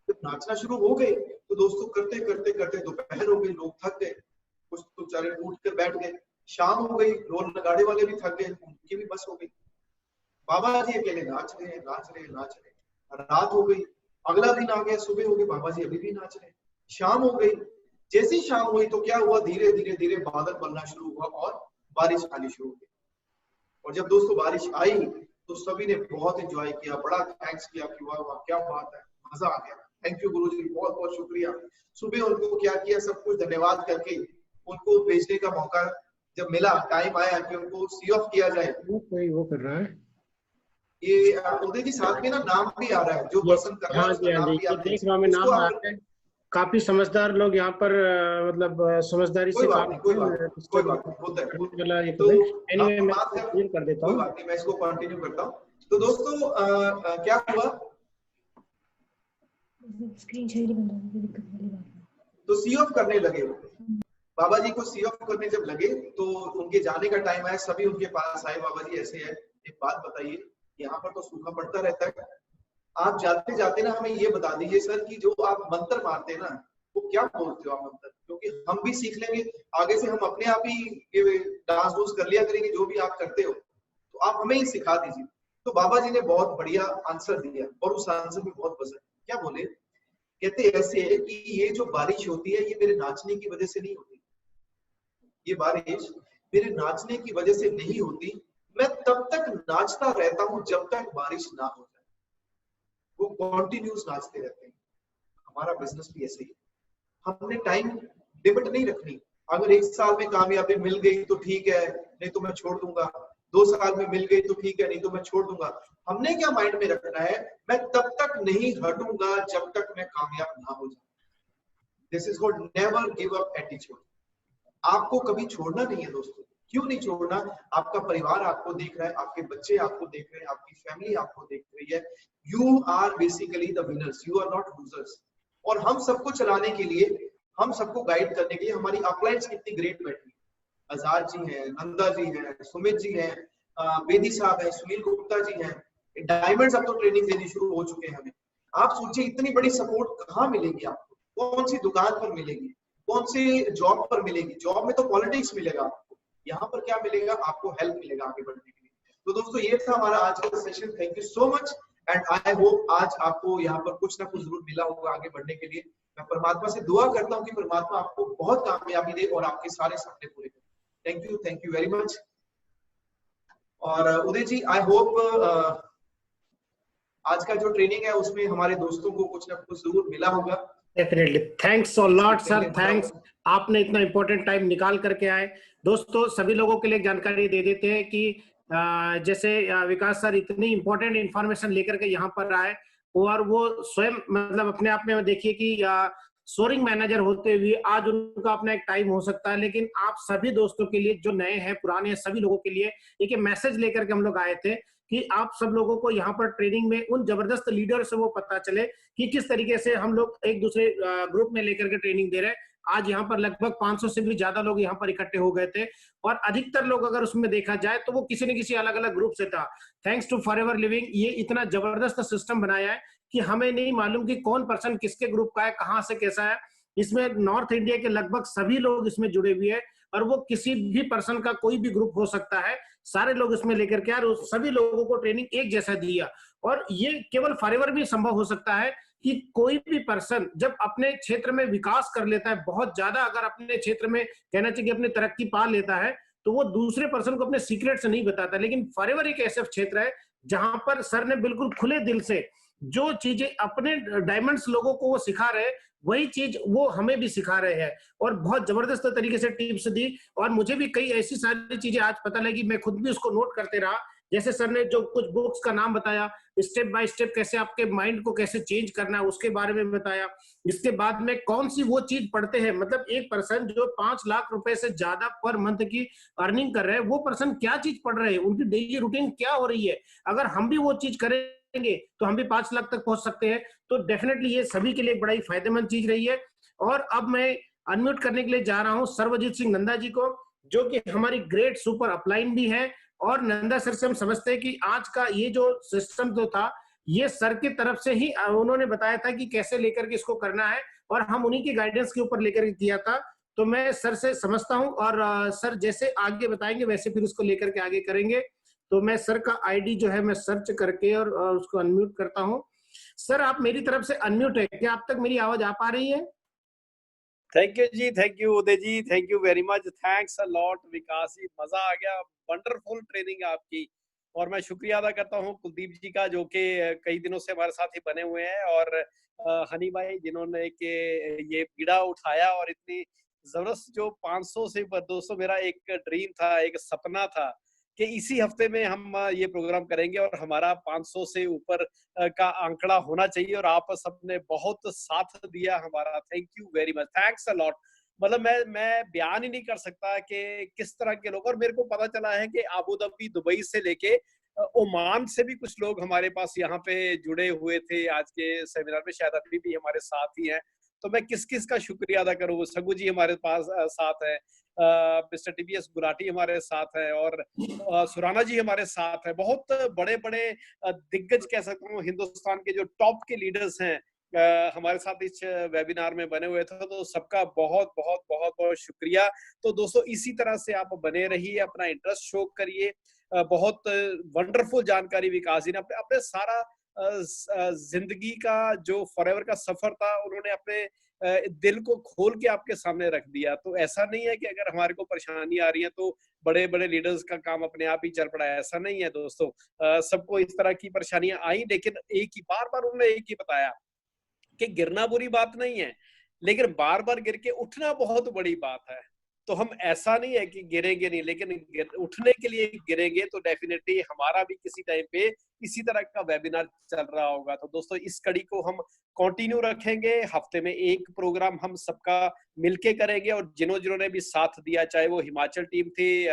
जब नाचना शुरू हो गए तो दोस्तों करते करते करते दोपहर हो गई, लोग थक गए, कुछ तो बेचारे उठ कर बैठ गए, शाम हो गई, ढोल नगाड़े वाले भी थक गए, उनकी भी बस हो गई। बाबा जी अकेले नाच रहे हैं, नाच रहे हैं, नाच रहे हैं। रात हो गई, अगला दिन आ गया, सुबह हो गई, बाबा जी अभी भी नाच रहे हैं। शाम हो गई, जैसे ही शाम हुई तो क्या हुआ, धीरे धीरे धीरे बादल बनना शुरू हुआ और बारिश आनी शुरू हो गई। और जब दोस्तों बारिश आई तो सभी ने बहुत एंजॉय किया, बड़ा थैंक्स किया कि वाह वाह क्या बात है, मजा आ गया, थैंक यू गुरुजी, बहुत बहुत शुक्रिया। सुबह उनको क्या किया, सब कुछ धन्यवाद करके उनको भेजने का मौका जब मिला, टाइम आया कि उनको सी ऑफ किया जाए। वो कर रहा है ये उदय जी साथ में ना नाम भी आ रहा है, जो पर्सन कर रहा है उसका नाम भी आता है। देख रहा हूं मैं, नाम आ रहा है। काफी समझदार लोग यहाँ पर मतलब समझदारी से काम कोई बात नहीं, होता है। तो एनीवे मैं कर देता हूँ, कोई बात नहीं, मैं इसको कंटिन्यू करता हूँ। तो दोस्तों क्या हुआ, स्क्रीन शेयर ही बंद हो गई, दिक्कत वाली बात है। तो सी ऑफ करने लगे वो, बाबा जी को सी ऑफ करने जब लगे तो उनके जाने का टाइम आया, सभी उनके पास आए, बाबा जी ऐसे है, एक बात बताइए, यहाँ पर तो सूखा पड़ता रहता है, आप जाते जाते ना हमें ये बता दीजिए सर कि जो आप मंत्र मारते हैं ना वो क्या बोलते हो आप मंत्र, क्योंकि हम भी सीख लेंगे, आगे से हम अपने आप ही डांस डूंस कर लिया करेंगे, जो भी आप करते हो तो आप हमें ही सिखा दीजिए। तो बाबा जी ने बहुत बढ़िया आंसर दिया और उस आंसर में बहुत पसंद, क्या बोले, कहते ऐसे कि ये जो बारिश होती है ये मेरे नाचने की वजह से नहीं होती, ये बारिश मेरे नाचने की वजह से नहीं होती, मैं तब तक नाचता रहता हूं जब तक बारिश ना हो जाए, वो कॉन्टिन्यूस नाचते रहते हैं। हमारा बिजनेस भी ऐसे ही, हमने टाइम लिमिट नहीं रखनी, अगर 1 साल में कामयाबी मिल गई तो ठीक है, नहीं तो मैं छोड़ दूंगा, 2 साल में मिल गई तो ठीक है, नहीं तो मैं छोड़ दूंगा। हमने क्या माइंड में रखना है, मैं तब तक नहीं हटूंगा जब तक मैं कामयाब ना हो जाऊं। This is called never give up attitude. आपको कभी छोड़ना नहीं है दोस्तों, क्यों नहीं छोड़ना, आपका परिवार आपको देख रहा है, आपके बच्चे आपको देख रहे हैं, आपकी फैमिली आपको देख रही है, you are basically the winners, you are not losers. और हम सबको चलाने के लिए, हम सबको गाइड करने के लिए हमारी अपलाइंस कितनी ग्रेट बैठी, आजाद जी हैं, नंदा जी हैं, सुमित जी हैं, बेदी साहब हैं, सुनील गुप्ता जी हैं, डायमंड्स अब तो ट्रेनिंग देनी शुरू हो चुके हैं हमें। आप सोचिए इतनी बड़ी सपोर्ट कहाँ मिलेगी आपको, कौन सी दुकान पर मिलेगी, कौन सी जॉब पर मिलेगी, जॉब में तो पॉलिटिक्स मिलेगा आपको, यहाँ पर क्या मिलेगा आपको, हेल्प मिलेगा आगे बढ़ने के लिए। तो दोस्तों ये था हमारा आज का session, thank you so much and I hope आज आपको यहाँ पर कुछ ना कुछ जरूर मिला होगा आगे बढ़ने के लिए। मैं परमात्मा से दुआ करता हूँ कि परमात्मा आपको बहुत कामयाबी दे और आपके सारे सपने पूरे करे। Thank you very much. और उदय जी आई होप आज का जो ट्रेनिंग है उसमें हमारे दोस्तों को कुछ ना कुछ जरूर मिला होगा। Definitely, thanks a lot sir, thanks, आपने इतना इंपॉर्टेंट टाइम निकाल करके आए। दोस्तों सभी लोगों के लिए जानकारी दे देते हैं कि जैसे विकास सर इतनी इंपॉर्टेंट इंफॉर्मेशन लेकर के यहाँ पर आए और वो स्वयं मतलब अपने आप में देखिए कि सोरिंग मैनेजर होते हुए आज उनका अपना एक टाइम हो सकता है, लेकिन आप सभी दोस्तों के लिए जो नए हैं पुराने हैं सभी लोगों के लिए एक मैसेज लेकर के हम लोग आए थे कि आप सब लोगों को यहाँ पर ट्रेनिंग में उन जबरदस्त लीडर से वो पता चले कि किस तरीके से हम लोग एक दूसरे ग्रुप में लेकर के ट्रेनिंग दे रहे हैं। आज यहाँ पर लगभग 500 से भी ज्यादा लोग यहाँ पर इकट्ठे हो गए थे और अधिकतर लोग अगर उसमें देखा जाए तो वो किसी न किसी अलग अलग ग्रुप से था। थैंक्स टू फॉरएवर लिविंग, ये इतना जबरदस्त सिस्टम बनाया है कि हमें नहीं मालूम कि कौन पर्सन किसके ग्रुप का है, कहाँ से कैसा है। इसमें नॉर्थ इंडिया के लगभग सभी लोग इसमें जुड़े हुए हैं और वो किसी भी पर्सन का कोई भी ग्रुप हो सकता है, सारे लोग इसमें लेकर के और सभी लोगों को ट्रेनिंग एक जैसा दिया। और ये केवल फॉरएवर भी संभव हो सकता है कि कोई भी पर्सन जब अपने क्षेत्र में विकास कर लेता है बहुत ज्यादा, अगर अपने क्षेत्र में कहना चाहिए अपनी तरक्की पा लेता है तो वो दूसरे पर्सन को अपने सीक्रेट से नहीं बताता। लेकिन फॉरएवर एक ऐसा क्षेत्र है जहां पर सर ने बिल्कुल खुले दिल से जो चीजें अपने डायमंड्स लोगों को वो सिखा रहे वही चीज वो हमें भी सिखा रहे हैं और बहुत जबरदस्त तरीके से टिप्स दी। और मुझे भी कई ऐसी सारी चीजें आज पता लगी, मैं खुद भी उसको नोट करते रहा जैसे सर ने जो कुछ बुक्स का नाम बताया, स्टेप बाय स्टेप कैसे आपके माइंड को कैसे चेंज करना है उसके बारे में बताया। इसके बाद में कौन सी वो चीज पढ़ते हैं, मतलब एक पर्सन जो 5 लाख रुपए से ज्यादा पर मंथ की अर्निंग कर रहे हैं, वो पर्सन क्या चीज पढ़ रहे हैं, उनकी डेली रूटीन क्या हो रही है। अगर हम भी वो चीज करेंगे तो हम भी 5 लाख तक पहुंच सकते हैं। तो डेफिनेटली ये सभी के लिए बड़ा ही फायदेमंद चीज रही है। और अब मैं अनम्यूट करने के लिए जा रहा हूं सर्वजीत सिंह नंदा जी को, जो कि हमारी ग्रेट सुपर अपलाइन भी है। और नंदा सर से हम समझते हैं कि आज का ये जो सिस्टम जो था, ये सर की तरफ से ही उन्होंने बताया था कि कैसे लेकर के इसको करना है, और हम उन्हीं की गाइडेंस के ऊपर लेकर के किया था। तो मैं सर से समझता हूं, और सर जैसे आगे बताएंगे वैसे फिर उसको लेकर के आगे करेंगे। तो मैं सर का आईडी जो है मैं सर्च करके और उसको अनम्यूट करता हूं। सर आप मेरी तरफ से अनम्यूट है, क्या आप तक मेरी आवाज आ पा रही है? Thank you ji, thank you Uday ji, thank you very much, thanks a lot Vikas ji, मजा आ गया, वंडरफुल ट्रेनिंग आपकी। और मैं शुक्रिया अदा करता हूँ कुलदीप जी का, जो कि कई दिनों से हमारे साथ ही बने हुए हैं, और हनी भाई जिन्होंने के ये बीड़ा उठाया, और इतनी जबरदस्त जो 500 से 200 मेरा एक ड्रीम था, एक सपना था कि इसी हफ्ते में हम ये प्रोग्राम करेंगे और हमारा 500 से ऊपर का आंकड़ा होना चाहिए, और आप सबने बहुत साथ दिया हमारा। Thank you very much, thanks a lot. मतलब मैं बयान ही नहीं कर सकता कि किस तरह के लोग, और मेरे को पता चला है कि अबू धाबी, दुबई से लेके ओमान से भी कुछ लोग हमारे पास यहाँ पे जुड़े हुए थे आज के सेमिनार में, शायद अभी भी हमारे साथ ही हैं। तो मैं किस किस का शुक्रिया अदा करूँ। सगू जी हमारे पास साथ है, मिस्टर टीबीएस गुलाटी हमारे साथ है, और सुराना जी हमारे साथ है। बहुत बड़े बड़े दिग्गज कह सकता हूँ, हिंदुस्तान के जो टॉप के लीडर्स हैं हमारे साथ इस वेबिनार में बने हुए थे। तो सबका बहुत बहुत बहुत बहुत शुक्रिया। तो दोस्तों इसी तरह से आप बने रहिए, अपना इंटरेस्ट शो करिए। बहुत वंडरफुल जानकारी विकास जी ने अपने सारा जिंदगी का जो फॉरएवर का सफर था, उन्होंने अपने दिल को खोल के आपके सामने रख दिया। तो ऐसा नहीं है कि अगर हमारे को परेशानी आ रही है तो बड़े बड़े लीडर्स का काम अपने आप ही चल पड़ा है, ऐसा नहीं है दोस्तों। सबको इस तरह की परेशानियां आई, लेकिन एक ही बार बार उन्होंने एक ही बताया कि गिरना बुरी बात नहीं है, लेकिन बार बार गिर के उठना बहुत बड़ी बात है। तो हम ऐसा नहीं है कि गिरेंगे नहीं, लेकिन उठने के लिए गिरेंगे। तो डेफिनेटली हमारा भी किसी टाइम पे इसी तरह का वेबिनार चल रहा होगा। तो दोस्तों इस कड़ी को हम कंटिन्यू रखेंगे, हफ्ते में एक प्रोग्राम हम सबका मिलके करेंगे। और जिन्होंने भी साथ दिया, चाहे वो हिमाचल टीम थी,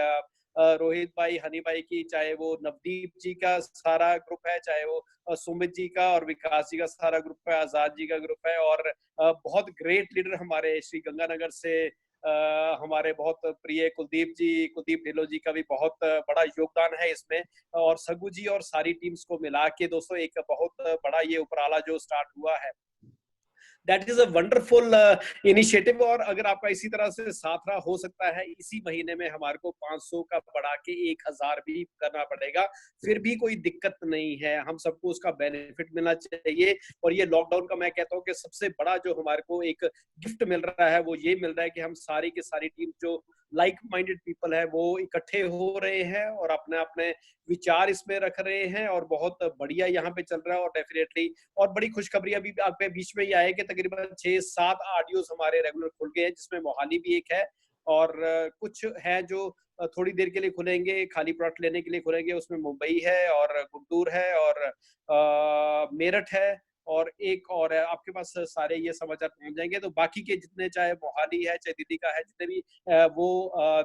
रोहित भाई, हनी भाई की, चाहे वो नवदीप जी का सारा ग्रुप है, चाहे वो सुमित जी का और विकास जी का सारा ग्रुप है, आजाद जी का ग्रुप है, और बहुत ग्रेट लीडर हमारे श्री गंगानगर से हमारे बहुत प्रिय कुलदीप जी, कुलदीप ढिल्लो जी का भी बहुत बड़ा योगदान है इसमें, और सगू जी और सारी टीम्स को मिला के दोस्तों एक बहुत बड़ा ये उपराला जो स्टार्ट हुआ है। That is a wonderful initiative. और अगर आपका इसी तरह से साथ रहा, हो सकता है इसी महीने में हमारे को 500 का बढ़ा के 1000 भी करना पड़ेगा, फिर भी कोई दिक्कत नहीं है। हम सबको उसका बेनिफिट मिलना चाहिए। और ये लॉकडाउन का मैं कहता हूँ कि सबसे बड़ा जो हमारे को एक गिफ्ट मिल रहा है वो ये मिल रहा है कि हम सारी की सारी टीम जो लाइक माइंडेड पीपल है वो इकट्ठे हो रहे हैं और अपने अपने विचार इसमें रख रहे हैं, और बहुत बढ़िया यहाँ पे चल रहा है। और डेफिनेटली और बड़ी खुशखबरी अभी आपके बीच में ये आए कि तकरीबन 6-7 ऑडियोज हमारे रेगुलर खुल गए हैं, जिसमें मोहाली भी एक है, और कुछ है जो थोड़ी देर के लिए खुलेंगे, खाली प्लॉट लेने के लिए खुलेंगे। उसमें मुंबई है और गुंटूर है और मेरठ है, और एक और है। आपके पास सारे ये समाचार पहुंच जाएंगे। तो बाकी के जितने, चाहे मोहाली है, चाहे दिल्ली का है, जितने भी वो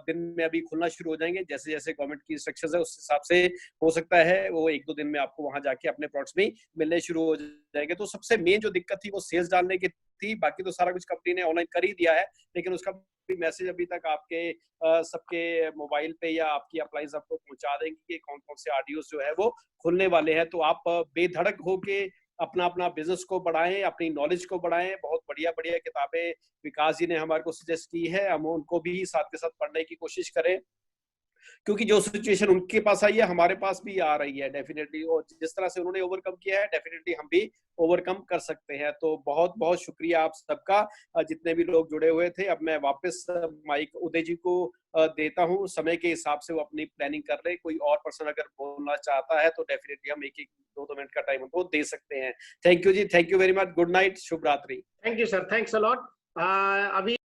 दिन में अभी खुलना शुरू हो जाएंगे। जैसे जैसे गवर्नमेंट की इंस्ट्रक्शंस है उस हिसाब से हो सकता है वो 1-2 दिन में आपको वहां जाके अपने प्लॉट्स में मिलने शुरू हो जाएंगे। तो सबसे मेन जो दिक्कत थी वो सेल्स डालने की थी, बाकी तो सारा कुछ कंपनी ने ऑनलाइन कर ही दिया है, लेकिन उसका भी मैसेज अभी तक आपके सबके मोबाइल पे या आपकी अप्लायंस आपको पहुंचा देंगे कि कौन कौन से ऑडियोज जो है वो खुलने वाले हैं। तो आप बेधड़क होके अपना अपना बिजनेस को बढ़ाएं, अपनी नॉलेज को बढ़ाएं। बहुत बढ़िया बढ़िया किताबें विकास जी ने हमारे को सजेस्ट की है, हम उनको भी साथ के साथ पढ़ने की कोशिश करें, क्योंकि जो सिचुएशन उनके पास आई है हमारे पास भी आ रही है डेफिनेटली। और जिस तरह से उन्होंने ओवरकम किया है डेफिनेटली हम भी ओवरकम कर सकते हैं। तो बहुत बहुत शुक्रिया आप सबका, जितने भी लोग जुड़े हुए थे। अब मैं वापस माइक उदय जी को देता हूँ, समय के हिसाब से वो अपनी प्लानिंग कर रहे। कोई और पर्सन अगर बोलना चाहता है तो डेफिनेटली हम 1-2 मिनट का टाइम उनको दे सकते हैं। Thank you ji, thank you very much, good night, शुभ रात्रि। Thank you sir, thanks a lot. अभी